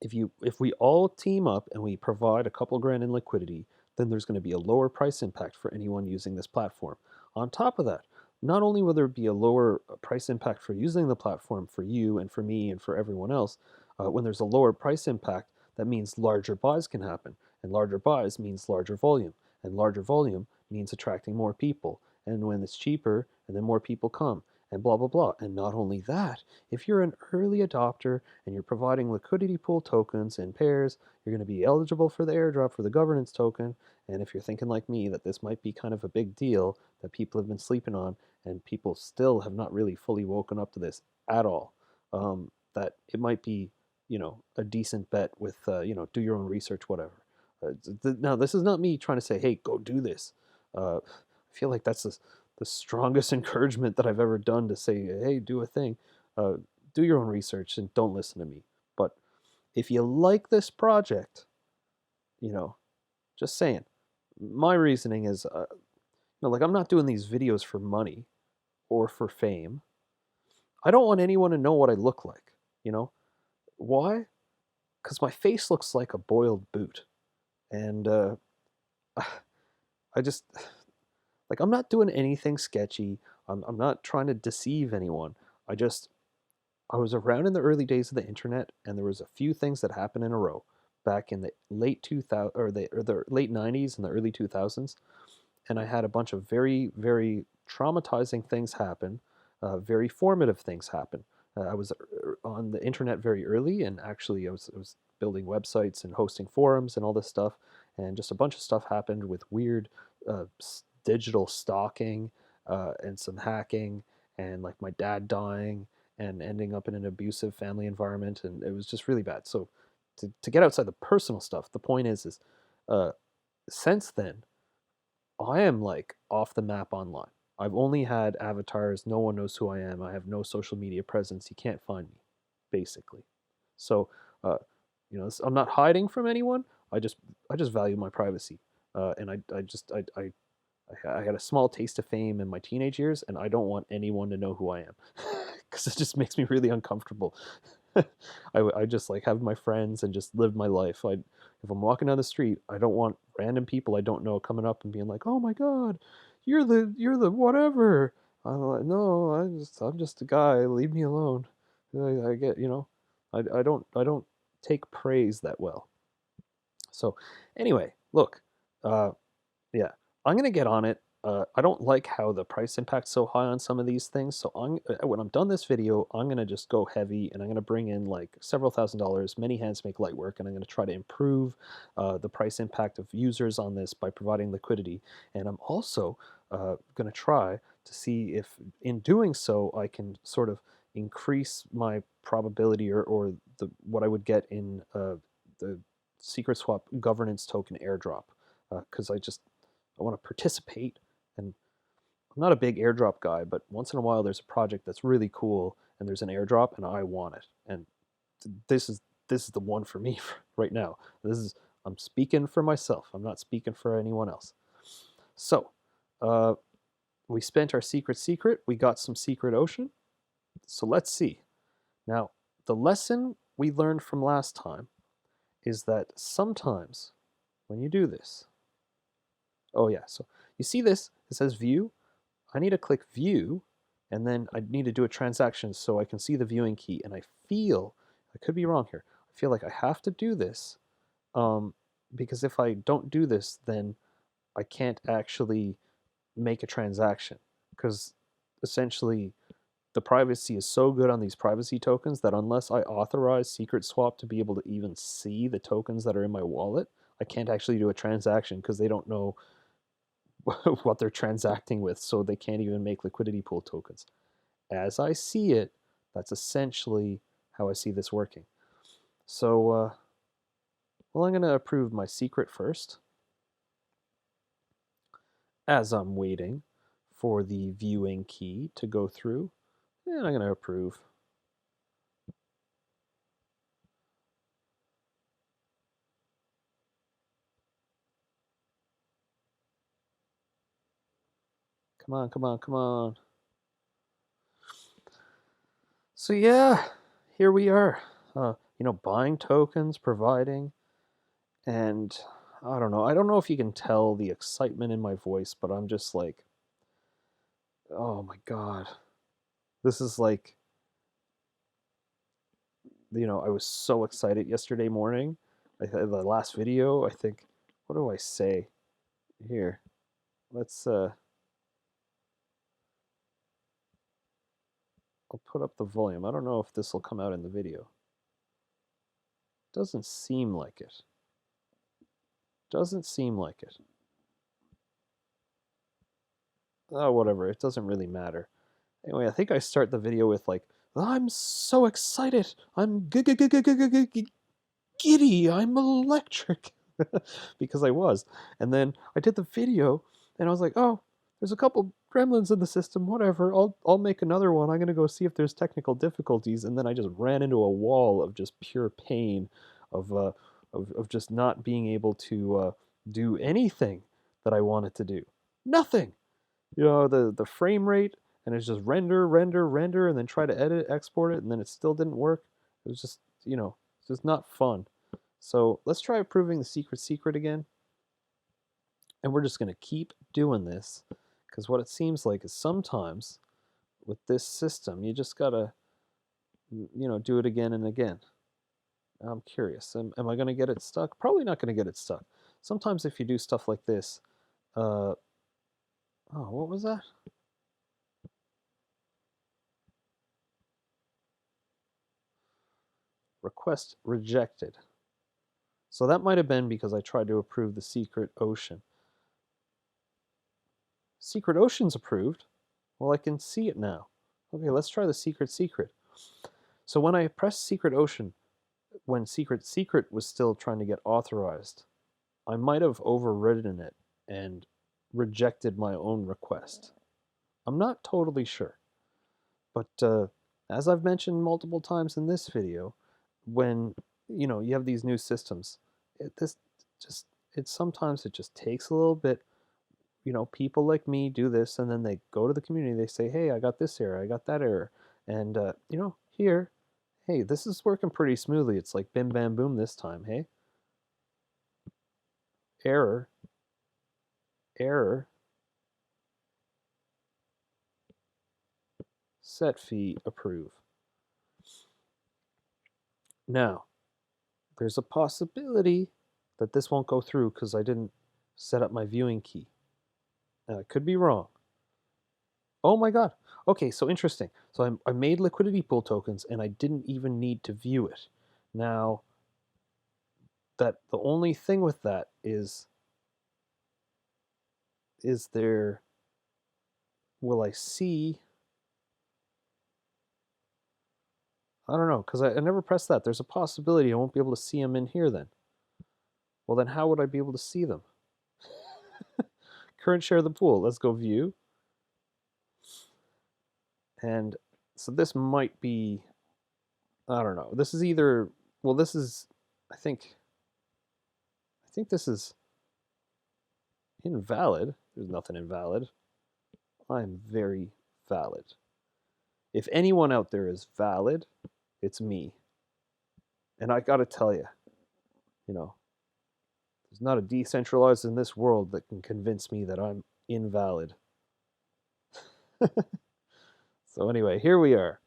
If we all team up and we provide a couple grand in liquidity, then there's going to be a lower price impact for anyone using this platform. On top of that, not only will there be a lower price impact for using the platform for you and for me and for everyone else, when there's a lower price impact, that means larger buys can happen. And larger buys means larger volume. And larger volume means attracting more people. And when it's cheaper, and then more people come, and blah, blah, blah. And not only that, if you're an early adopter and you're providing liquidity pool tokens in pairs, you're going to be eligible for the airdrop for the governance token. And if you're thinking like me that this might be kind of a big deal that people have been sleeping on, and people still have not really fully woken up to this at all, that it might be, a decent bet with, do your own research, whatever. Now, this is not me trying to say, hey, go do this. I feel like that's the strongest encouragement that I've ever done, to say, hey, do a thing. Do your own research and don't listen to me. But if you like this project, just saying, my reasoning is, like, I'm not doing these videos for money or for fame. I don't want anyone to know what I look like, Why? Because my face looks like a boiled boot. And I just, like, I'm not doing anything sketchy. I'm not trying to deceive anyone. I was around in the early days of the internet, and there was a few things that happened in a row back in the late 2000 or the late 90s and the early 2000s, and I had a bunch of very, very traumatizing things happen, very formative things happen. I was on the internet very early, and actually I was building websites and hosting forums and all this stuff, and just a bunch of stuff happened with weird uh, digital stalking, and some hacking, and like my dad dying and ending up in an abusive family environment, and it was just really bad. So to get outside the personal stuff, the point is uh, since then, I am like off the map online. I've only had avatars. No one knows who I am. I have no social media presence. You can't find me, basically. So, uh, I'm not hiding from anyone. I just value my privacy, and I had a small taste of fame in my teenage years, and I don't want anyone to know who I am, because it just makes me really uncomfortable. I just like have my friends and just live my life. If I'm walking down the street, I don't want random people I don't know coming up and being like, "Oh my God, you're the whatever." I'm like, "No, I'm just a guy. Leave me alone." I get, I don't take praise that well. So anyway, look, uh, yeah, I'm gonna get on it. I don't like how the price impact's so high on some of these things. So when I'm done this video, I'm gonna just go heavy, and I'm gonna bring in like several $1,000s. Many hands make light work, and I'm gonna try to improve the price impact of users on this by providing liquidity. And I'm also gonna try to see if, in doing so, I can sort of increase my probability, or what I would get in the SecretSwap governance token airdrop, because I want to participate. And I'm not a big airdrop guy, but once in a while there's a project that's really cool and there's an airdrop and I want it. And this is the one for me right now. I'm speaking for myself. I'm not speaking for anyone else. So, we spent our secret. We got some secret ocean. So let's see. Now, the lesson we learned from last time is that sometimes when you do this, oh yeah, so you see this, it says view. I need to click view, and then I need to do a transaction so I can see the viewing key. And I feel, I could be wrong here, I feel like I have to do this because if I don't do this, then I can't actually make a transaction, because essentially the privacy is so good on these privacy tokens that unless I authorize SecretSwap to be able to even see the tokens that are in my wallet, I can't actually do a transaction because they don't know what they're transacting with, so they can't even make liquidity pool tokens. As I see it, that's essentially how I see this working. So, well, I'm going to approve my secret first, as I'm waiting for the viewing key to go through, and I'm going to approve. Come on, come on, come on. So yeah, here we are. Buying tokens, providing, and I don't know. I don't know if you can tell the excitement in my voice, but I'm just like, oh my god. This is like, I was so excited yesterday morning. The last video, I think, what do I say? Here, let's, I'll put up the volume. I don't know if this will come out in the video. Doesn't seem like it. Doesn't seem like it. Oh, whatever. It doesn't really matter. Anyway, I think I start the video with like, I'm so excited. I'm giddy. I'm electric. Because I was. And then I did the video and I was like, oh, there's a couple gremlins in the system. Whatever. I'll make another one. I'm going to go see if there's technical difficulties. And then I just ran into a wall of just pure pain of just not being able to do anything that I wanted to do. Nothing. The frame rate, and it's just render, render, render, and then try to edit, export it, and then it still didn't work. It was just, it's just not fun. So let's try approving the secret again. And we're just going to keep doing this, because what it seems like is sometimes with this system, you just got to, do it again and again. I'm curious. Am I going to get it stuck? Probably not going to get it stuck. Sometimes if you do stuff like this, oh, what was that? Request rejected. So that might have been because I tried to approve the Secret Ocean. Secret Ocean's approved. Well, I can see it now. Okay, let's try the Secret. So when I pressed Secret Ocean, when Secret was still trying to get authorized, I might have overridden it and rejected my own request. I'm not totally sure. But as I've mentioned multiple times in this video, when you have these new systems, sometimes it just takes a little bit. People like me do this, and then they go to the community. They say, "Hey, I got this error. I got that error," and here, hey, this is working pretty smoothly. It's like bim bam boom this time. Hey, error, error, set fee approve. Now, there's a possibility that this won't go through because I didn't set up my viewing key. I could be wrong. Oh my god. Okay, so interesting. So I made liquidity pool tokens and I didn't even need to view it. Now, that the only thing with that is there, will I see, I don't know, because I never pressed that. There's a possibility I won't be able to see them in here then. Well, then how would I be able to see them? Current share of the pool. Let's go view. And so this might be, I don't know. This is either, well, this is, I think this is invalid. There's nothing invalid. I'm very valid. If anyone out there is valid, It's me. And I gotta tell you, there's not a decentralized in this world that can convince me that I'm invalid. So anyway, here we are.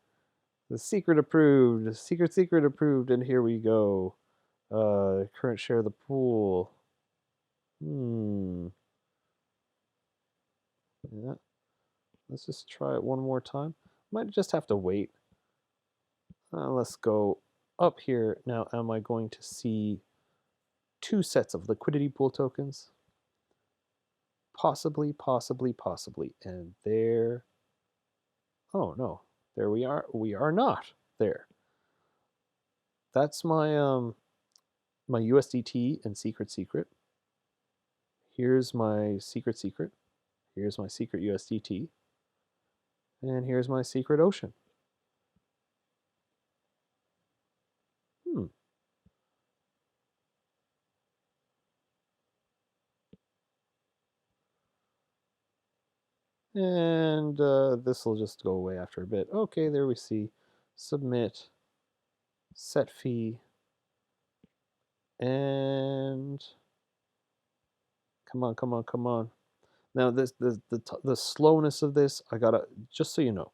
The secret approved, secret approved, and here we go. Current share of the pool. Yeah. Let's just try it one more time. Might just have to wait. Let's go up here. Now, am I going to see 2 sets of liquidity pool tokens? Possibly, possibly, possibly. And there, oh no, there we are. We are not there. That's my USDT and secret. Here's my secret. Here's my secret USDT. And here's my secret ocean. And this will just go away after a bit. Okay, there we see. Submit, set fee, and come on, come on, come on. Now the slowness of this, I gotta, just so you know,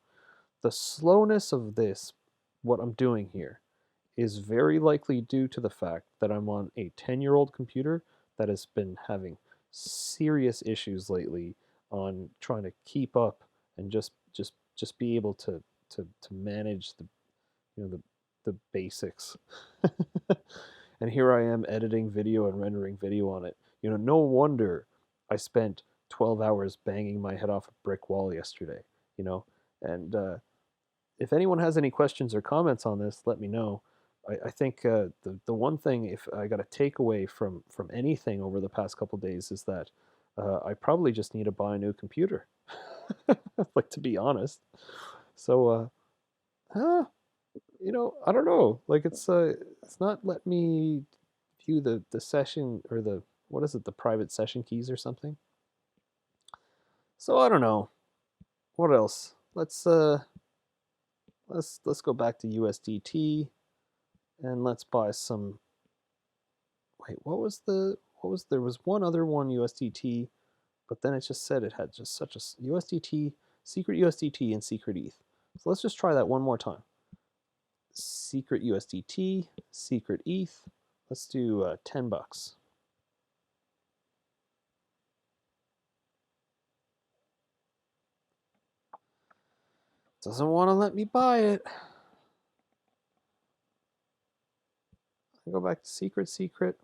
the slowness of this, what I'm doing here, is very likely due to the fact that I'm on a 10-year-old computer that has been having serious issues lately on trying to keep up and just be able to manage the basics. And here I am editing video and rendering video on it. No wonder I spent 12 hours banging my head off a brick wall yesterday. And if anyone has any questions or comments on this, let me know. I think the one thing, if I got a takeaway from anything over the past couple days, is that I probably just need to buy a new computer. Like, to be honest. So, I don't know. Like, it's not let me view the session, or the, what is it, the private session keys or something. So I don't know. What else? Let's go back to USDT, and let's buy some. Wait, there was one other one USDT, but then it just said it had just such a USDT, secret USDT, and secret ETH. So let's just try that one more time. Secret USDT, secret ETH. Let's do $10. Doesn't want to let me buy it. I go back to secret.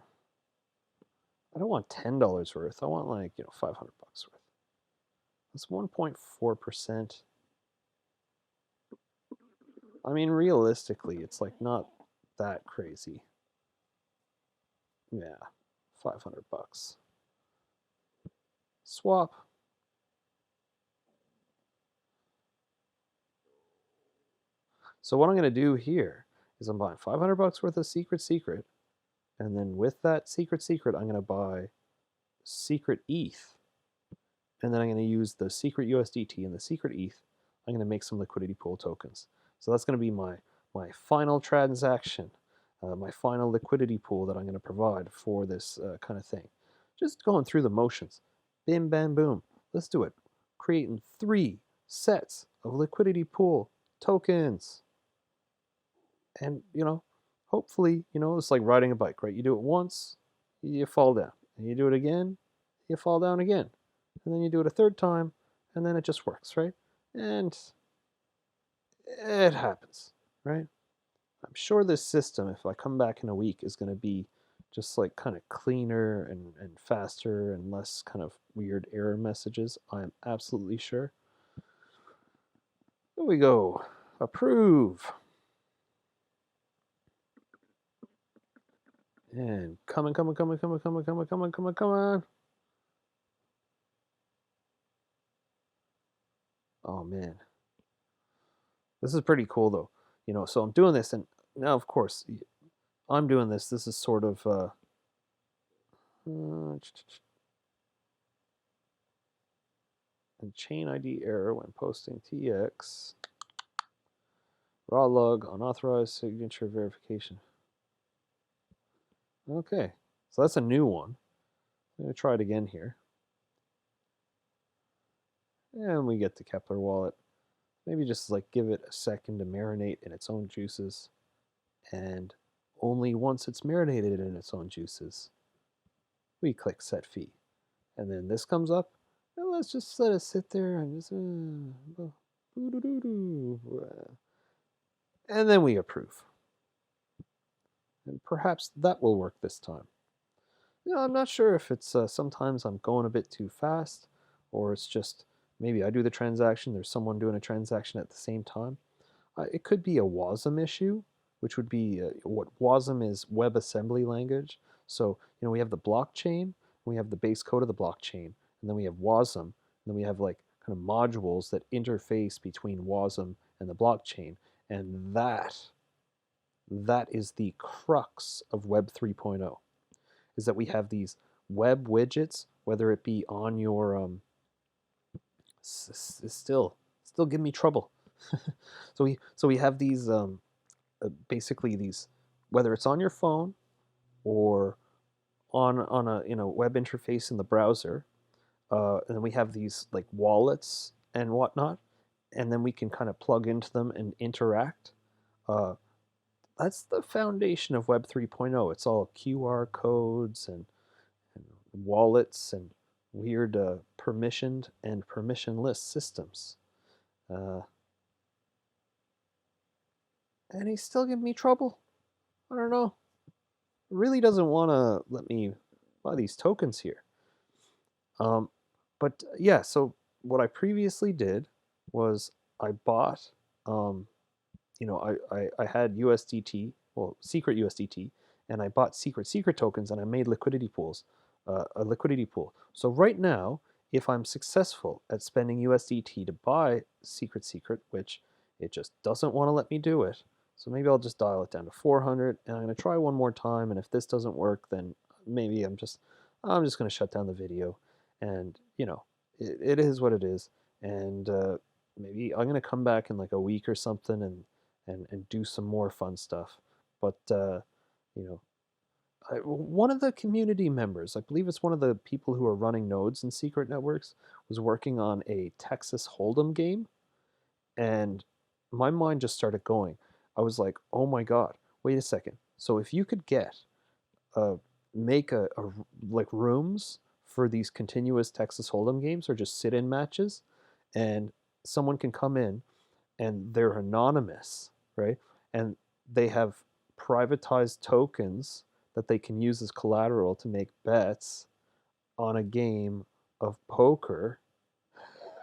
I don't want $10 worth. I want, like, $500 worth. That's 1.4%. I mean, realistically, it's like not that crazy. Yeah, $500. Swap. So what I'm going to do here is I'm buying $500 worth of secret, and then with that secret, I'm going to buy secret ETH, and then I'm going to use the secret USDT and the secret ETH. I'm going to make some liquidity pool tokens. So that's going to be my final transaction, my final liquidity pool that I'm going to provide for this kind of thing. Just going through the motions. Bim, bam, boom. Let's do it. Creating 3 sets of liquidity pool tokens. And, hopefully, it's like riding a bike, right? You do it once, you fall down. And you do it again, you fall down again. And then you do it a 3rd time, and then it just works, right? And it happens, right? I'm sure this system, if I come back in a week, is going to be just like kind of cleaner and faster and less kind of weird error messages. I'm absolutely sure. There we go. Approve. And come on. Oh man. This is pretty cool though. So I'm doing this, and now of course I'm doing this. This is sort of and chain ID error when posting TX. Raw log, unauthorized signature verification. Okay, so that's a new one. I'm going to try it again here. And we get the Kepler wallet. Maybe just like give it a second to marinate in its own juices. And only once it's marinated in its own juices, we click set fee. And then this comes up. And let's just let it sit there and just and then we approve. And perhaps that will work this time. I'm not sure if it's sometimes I'm going a bit too fast, or it's just maybe I do the transaction, there's someone doing a transaction at the same time. It could be a WASM issue, which would be what WASM is, WebAssembly language. So, we have the blockchain, we have the base code of the blockchain, and then we have WASM, and then we have like kind of modules that interface between WASM and the blockchain. And that is the crux of Web 3.0, is that we have these web widgets, whether it be on your still give me trouble. So we have these basically these, whether it's on your phone or on a web interface in the browser, and then we have these like wallets and whatnot, and then we can kind of plug into them and interact. Uh, that's the foundation of Web 3.0. It's all QR codes and wallets and weird permissioned and permissionless systems. Uh, and he's still giving me trouble. I don't know. Really doesn't want to let me buy these tokens here. Um, but yeah, so what I previously did was I bought, um, I had USDT, well, secret USDT, and I bought secret tokens, and I made liquidity pools, a liquidity pool. So right now, if I'm successful at spending USDT to buy secret, which it just doesn't want to let me do it, so maybe I'll just dial it down to 400, and I'm going to try one more time, and if this doesn't work, then maybe I'm just going to shut down the video, and it is what it is, and maybe I'm going to come back in like a week or something and do some more fun stuff. But you know, one of the community members, I believe it's one of the people who are running nodes in secret networks, was working on a Texas Hold'em game, and my mind just started going. I was like, oh my god, wait a second. So if you could uh, make like rooms for these continuous Texas Hold'em games, or just sit-in matches, and someone can come in and they're anonymous, right? And they have privatized tokens that they can use as collateral to make bets on a game of poker,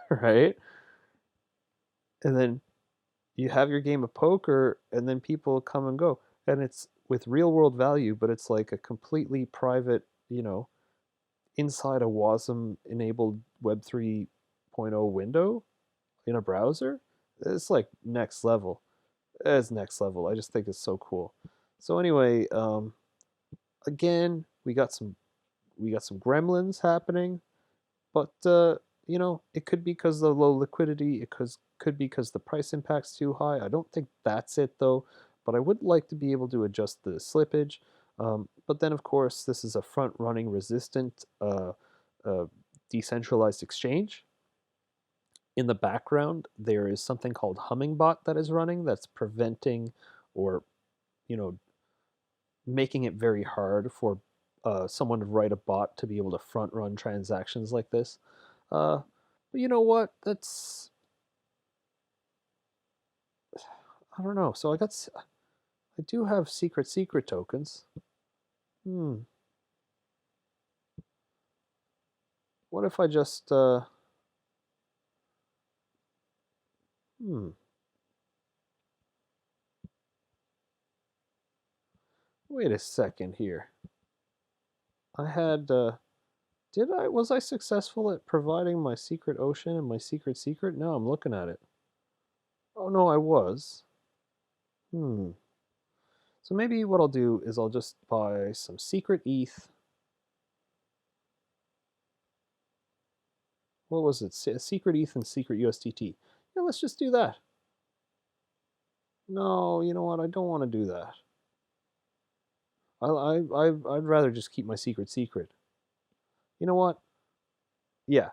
right? And then you have your game of poker, and then people come and go. And it's with real world value, but it's like a completely private, inside a WASM enabled Web 3.0 window in a browser. It's like next level. It's next level. I just think it's so cool. So anyway, again, we got some gremlins happening, but it could be because the low liquidity. It could be because the price impact's too high. I don't think that's it though. But I would like to be able to adjust the slippage. But then, of course, this is a front-running resistant uh, decentralized exchange. In the background, there is something called Hummingbot that is running that's preventing or you know making it very hard for someone to write a bot to be able to front run transactions like this. Uh, but you know what? I don't know. So I do have secret tokens. Hmm. What if I just hmm. Wait a second here. I had did I was I successful at providing my secret ocean and my secret? No, I'm looking at it. Oh no, I was. Hmm. So maybe what I'll do is I'll just buy some secret ETH. What was it? Secret ETH and secret USDT. Yeah, let's just do that. No, you know what? I don't want to do that. I'd rather just keep my secret secret. You know what? Yeah,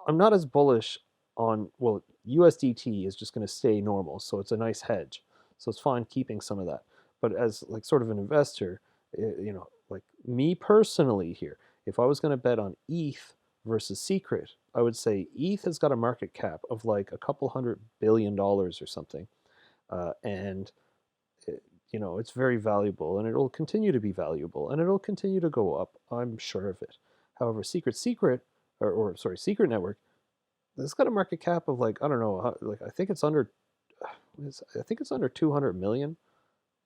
I'm not as bullish on, well, USDT is just going to stay normal, so it's a nice hedge. So it's fine keeping some of that. But as like sort of an investor, like me personally here, if I was going to bet on ETH versus Secret, I would say ETH has got a market cap of like a couple $100 billion or something. And it's very valuable, and it'll continue to be valuable, and it'll continue to go up. I'm sure of it. However, or sorry, Secret Network, it's got a market cap of like, I don't know, like I think it's under, I think it's under 200 million.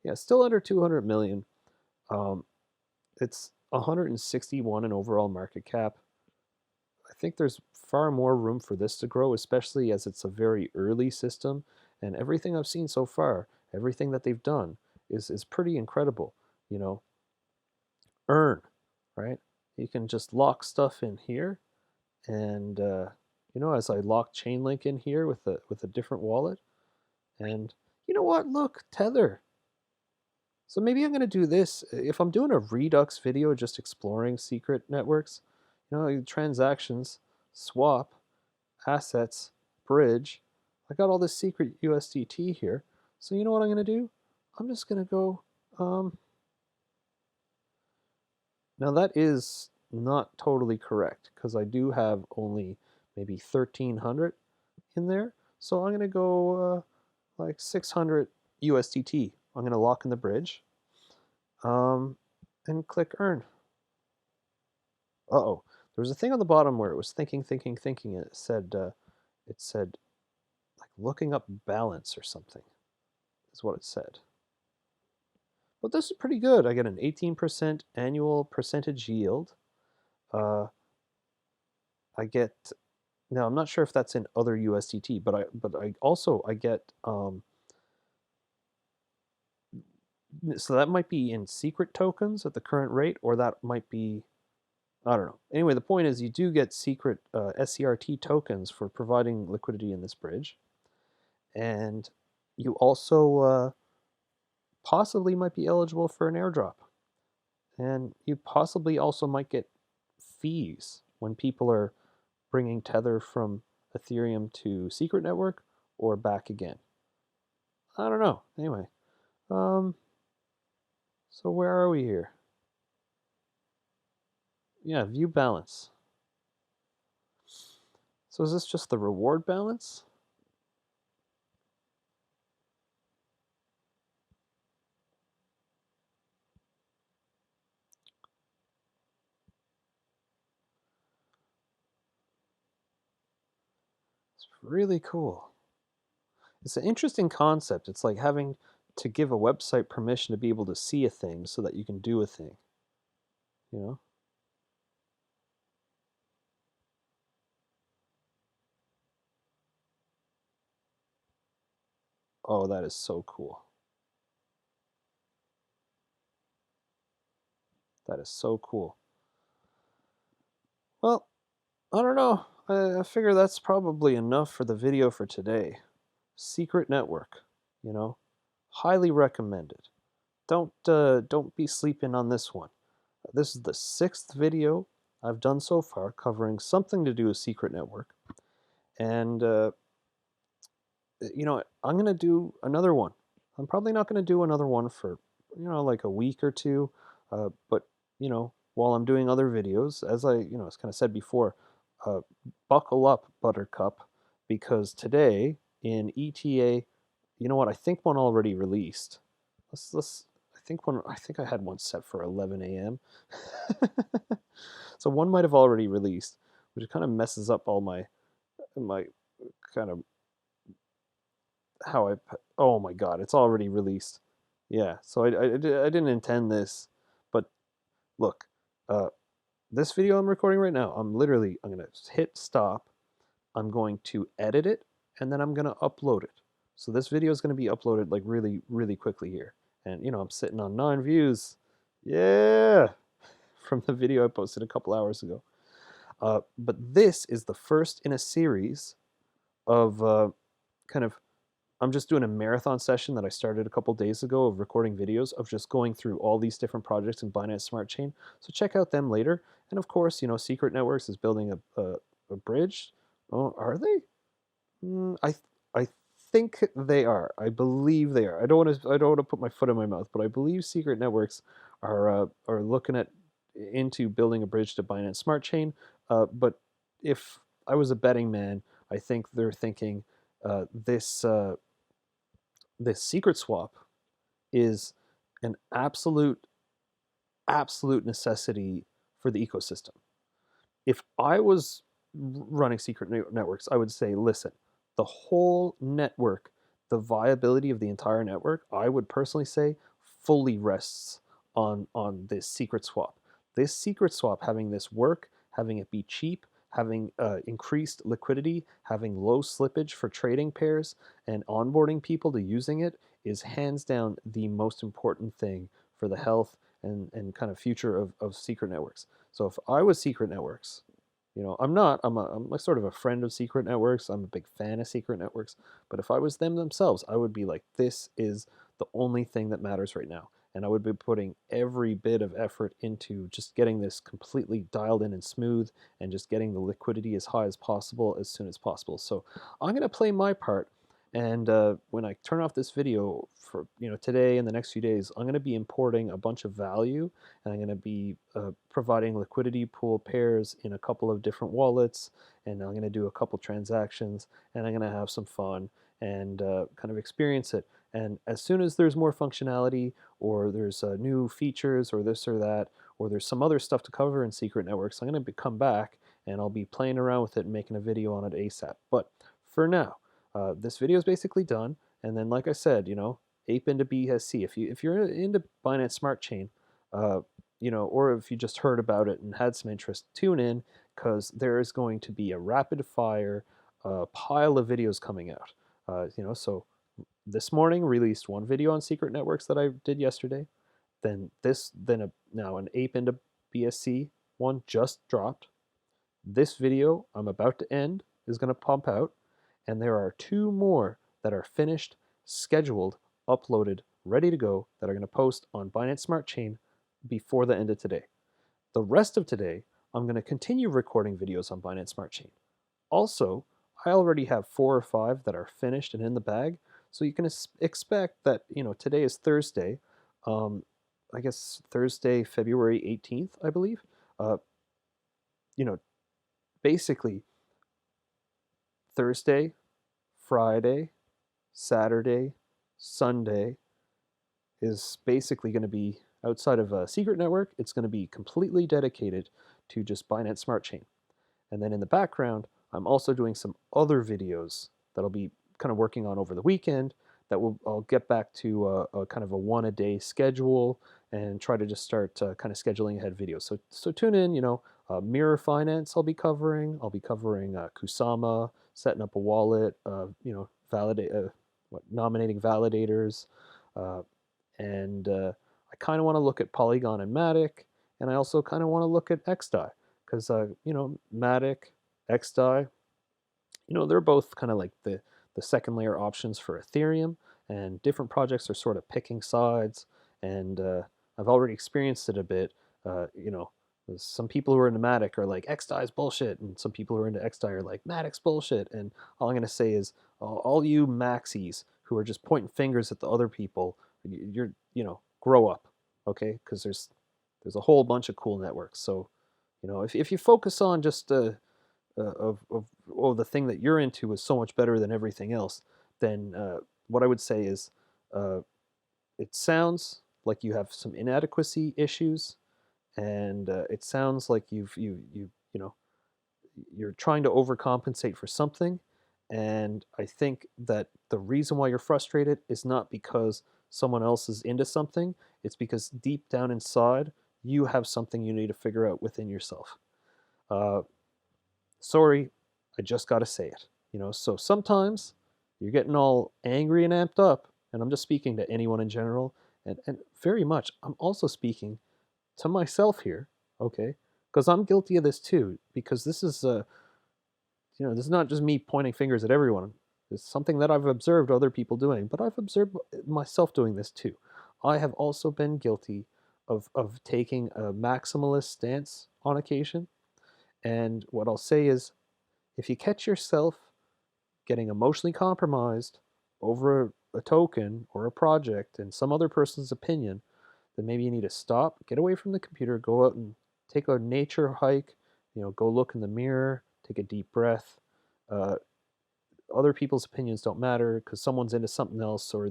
Yeah, still under 200 million. Um, it's 161 in overall market cap. I think there's far more room for this to grow, especially as it's a very early system, and everything I've seen so far, everything that they've done is pretty incredible. You know, earn, right? You can just lock stuff in here, and as I lock Chainlink in here with a different wallet, and you know what? Look, Tether. So maybe I'm going to do this. If I'm doing a Redux video just exploring secret networks, transactions, swap, assets, bridge, I got all this secret USDT here. So you know what I'm going to do? I'm just going to go, now that is not totally correct because I do have only maybe 1,300 in there. So I'm going to go like 600 USDT. I'm going to lock in the bridge and click earn. Uh-oh. There was a thing on the bottom where it was thinking, and it said like looking up balance or something is what it said. But this is pretty good. I get an 18% annual percentage yield. I get, now I'm not sure if that's in other USDT, but I get so that might be in secret tokens at the current rate, or that might be, I don't know. Anyway, the point is you do get secret SCRT tokens for providing liquidity in this bridge. And you also possibly might be eligible for an airdrop. And you possibly also might get fees when people are bringing Tether from Ethereum to Secret Network or back again. I don't know. Anyway, so where are we here? Yeah, view balance. So is this just the reward balance? It's really cool. It's an interesting concept. It's like having to give a website permission to be able to see a thing so that you can do a thing, you know? Oh, that is so cool. That is so cool. Well, I don't know. I figure that's probably enough for the video for today. Secret Network, you know, highly recommended. Don't be sleeping on this one. This is the 6th video I've done so far covering something to do with Secret Network, and I'm gonna do another one. I'm probably not gonna do another one for like a week or two, but while I'm doing other videos, as I as kind of said before, uh, buckle up, Buttercup, because today in ETA, you know what? I think one already released. Let's. I think I had one set for 11 a.m. So one might have already released, which kind of messes up all my kind of how I. Oh my God, it's already released. Yeah, so I didn't intend this, but look, uh, this video I'm recording right now, I'm gonna hit stop. I'm going to edit it, and then I'm gonna upload it. So this video is gonna be uploaded like really, really quickly here. And I'm sitting on 9 views. Yeah, from the video I posted a couple hours ago. But this is the first in a series of kind of I'm just doing a marathon session that I started a couple days ago of recording videos of just going through all these different projects in Binance Smart Chain. So check out them later. And of course, Secret Networks is building a bridge. Oh, are they? I think they are. I believe they are. I don't want to put my foot in my mouth, but I believe Secret Networks are looking at into building a bridge to Binance Smart Chain. But if I was a betting man, I think they're thinking this secret swap is an absolute necessity for the ecosystem. If I was running secret networks, I would say, listen, the whole network, the viability of the entire network, I would personally say fully rests on this secret swap. This secret swap, having this work, having it be cheap, having increased liquidity, having low slippage for trading pairs, and onboarding people to using it is hands down the most important thing for the health and kind of future of secret networks. So if I was secret networks, I'm not. I'm like sort of a friend of secret networks. I'm a big fan of secret networks. But if I was them themselves, I would be like, this is the only thing that matters right now. And I would be putting every bit of effort into just getting this completely dialed in and smooth and just getting the liquidity as high as possible as soon as possible. So I'm going to play my part. And when I turn off this video for today and the next few days, I'm going to be importing a bunch of value, and I'm going to be providing liquidity pool pairs in a couple of different wallets, and I'm going to do a couple transactions, and I'm going to have some fun and kind of experience it. And as soon as there's more functionality, or there's new features, or this or that, or there's some other stuff to cover in Secret Networks, I'm going to come back and I'll be playing around with it and making a video on it ASAP. But for now, this video is basically done. And then, like I said, ape into BSC. If you're into Binance Smart Chain, or if you just heard about it and had some interest, tune in, because there is going to be a rapid fire pile of videos coming out. So this morning released one video on secret networks that I did yesterday. Now an ape into BSC one just dropped. This video I'm about to end is going to pump out, and there are two more that are finished, scheduled, uploaded, ready to go, that are going to post on Binance Smart Chain before the end of today. The rest of today, I'm going to continue recording videos on Binance Smart Chain. Also, I already have 4 or 5 that are finished and in the bag, so you can expect that, today is Thursday, I guess Thursday, February 18th, I believe. You know, Basically, Thursday, Friday, Saturday, Sunday is basically going to be, outside of a secret network, it's going to be completely dedicated to just Binance Smart Chain. And then in the background, I'm also doing some other videos that I'll be kind of working on over the weekend that I'll get back to a kind of a one-a-day schedule and try to just start kind of scheduling ahead videos. So tune in, Mirror Finance I'll be covering. I'll be covering Kusama, setting up a wallet, nominating validators, uh, and I kind of want to look at Polygon and Matic, and I also kind of want to look at XDAI, because Matic, XDAI, they're both kind of like the second layer options for Ethereum, and different projects are sort of picking sides, and I've already experienced it a bit. Some people who are into Matic are like, XDAI is bullshit, and some people who are into XDAI are like, Matic's bullshit. And all I'm going to say is, all you maxis who are just pointing fingers at the other people, grow up, okay? Because there's a whole bunch of cool networks. So, if you focus on just the thing that you're into is so much better than everything else, then what I would say is, it sounds like you have some inadequacy issues, and it sounds like you're trying to overcompensate for something. And I think that the reason why you're frustrated is not because someone else is into something, it's because deep down inside you have something you need to figure out within yourself. uh, Sorry, I just got to say it. So sometimes you're getting all angry and amped up, and I'm just speaking to anyone in general, and very much I'm also speaking to myself here, okay? Because I'm guilty of this too. Because this is, this is not just me pointing fingers at everyone. It's something that I've observed other people doing, but I've observed myself doing this too. I have also been guilty of taking a maximalist stance on occasion. And what I'll say is, if you catch yourself getting emotionally compromised over a token or a project and some other person's opinion, then maybe you need to stop, get away from the computer, go out and take a nature hike, go look in the mirror, take a deep breath. Uh, Other people's opinions don't matter because someone's into something else, or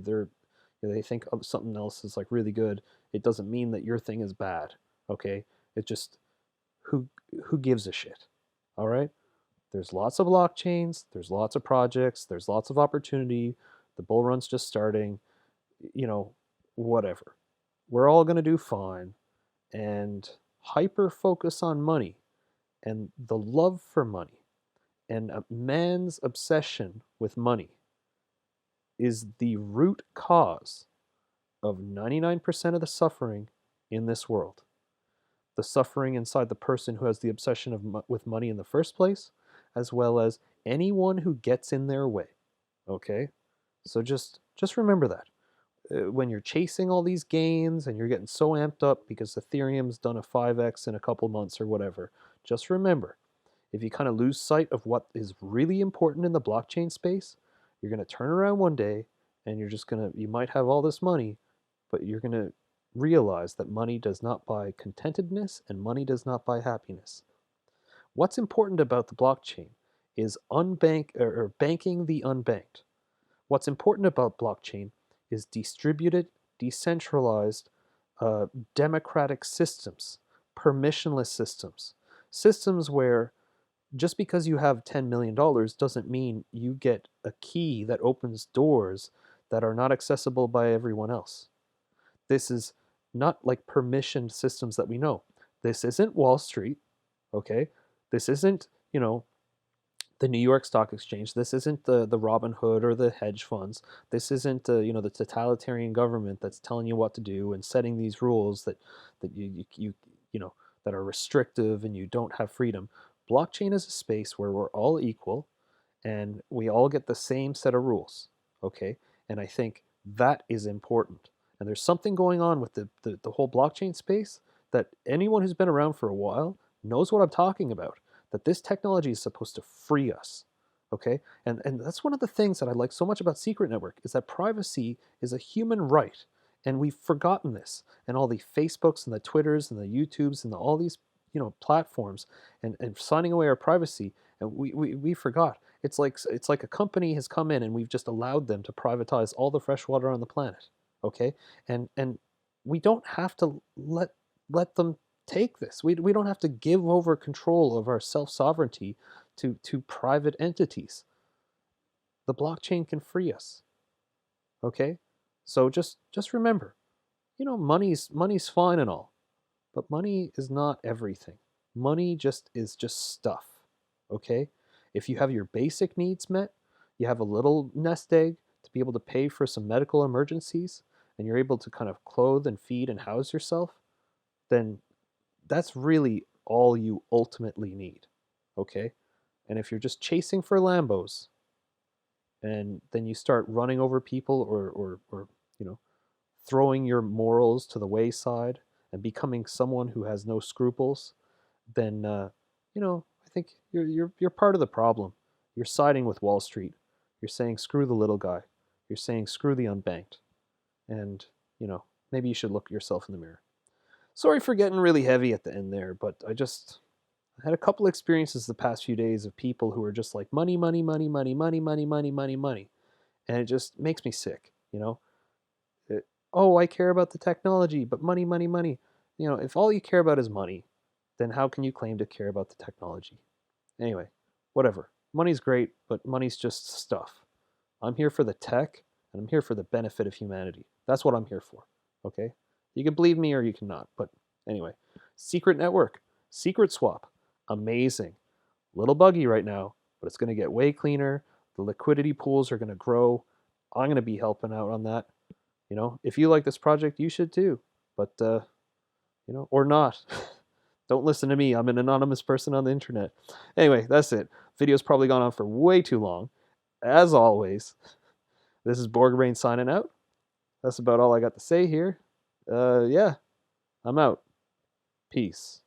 they think something else is like really good. It doesn't mean that your thing is bad. Okay, it just who who gives a shit. All right. There's lots of blockchains, there's lots of projects, there's lots of opportunity. The bull run's just starting, you know, whatever. We're all going to do fine. And hyper focus on money and the love for money and a man's obsession with money is the root cause of 99% of the suffering in this world. The suffering inside the person who has the obsession with money in the first place, as well as anyone who gets in their way. Okay? So just remember that. When you're chasing all these gains and you're getting so amped up because Ethereum's done a 5x in a couple months or whatever, just remember, if you kind of lose sight of what is really important in the blockchain space, you're going to turn around one day and you might have all this money, but you're going to realize that money does not buy contentedness and money does not buy happiness. What's important about the blockchain is banking the unbanked. What's important about blockchain is distributed, decentralized, democratic systems, permissionless systems, systems where just because you have $10 million doesn't mean you get a key that opens doors that are not accessible by everyone else. This is not like permissioned systems that we know. This isn't Wall Street, okay? This isn't, the New York Stock Exchange. This isn't the Robin Hood or the hedge funds. This isn't the totalitarian government that's telling you what to do and setting these rules that you know that are restrictive and you don't have freedom. Blockchain is a space where we're all equal and we all get the same set of rules. Okay, and I think that is important. And there's something going on with the whole blockchain space that anyone who's been around for a while knows what I'm talking about, that this technology is supposed to free us. Okay, and that's one of the things that I like so much about Secret Network is that privacy is a human right, and we've forgotten this. And all the Facebooks and the Twitters and the YouTubes and all these platforms and signing away our privacy, and we forgot. It's like a company has come in and we've just allowed them to privatize all the fresh water on the planet. Okay, and we don't have to let them take this. We don't have to give over control of our self-sovereignty to private entities. The blockchain can free us. Okay? So just remember, money's fine and all, but money is not everything. Money is just stuff. Okay? If you have your basic needs met, you have a little nest egg to be able to pay for some medical emergencies, and you're able to kind of clothe and feed and house yourself, then that's really all you ultimately need. Okay? And if you're just chasing for Lambos and then you start running over people or throwing your morals to the wayside and becoming someone who has no scruples, then I think you're part of the problem. You're siding with Wall Street. You're saying screw the little guy. You're saying screw the unbanked. And maybe you should look yourself in the mirror. Sorry for getting really heavy at the end there, but I had a couple experiences the past few days of people who are just like money, money, money, money, money, money, money, money, money, and it just makes me sick. Oh, I care about the technology, but money, money, money. If all you care about is money, then how can you claim to care about the technology? Anyway, whatever. Money's great, but money's just stuff. I'm here for the tech, and I'm here for the benefit of humanity. That's what I'm here for. Okay? You can believe me or you cannot, but anyway. Secret Network, SecretSwap, amazing. Little buggy right now, but it's going to get way cleaner. The liquidity pools are going to grow. I'm going to be helping out on that. If you like this project, you should too. But or not. Don't listen to me. I'm an anonymous person on the internet. Anyway, that's it. Video's probably gone on for way too long. as always, this is Borg Brain signing out. That's about all I got to say here. Yeah, I'm out. Peace.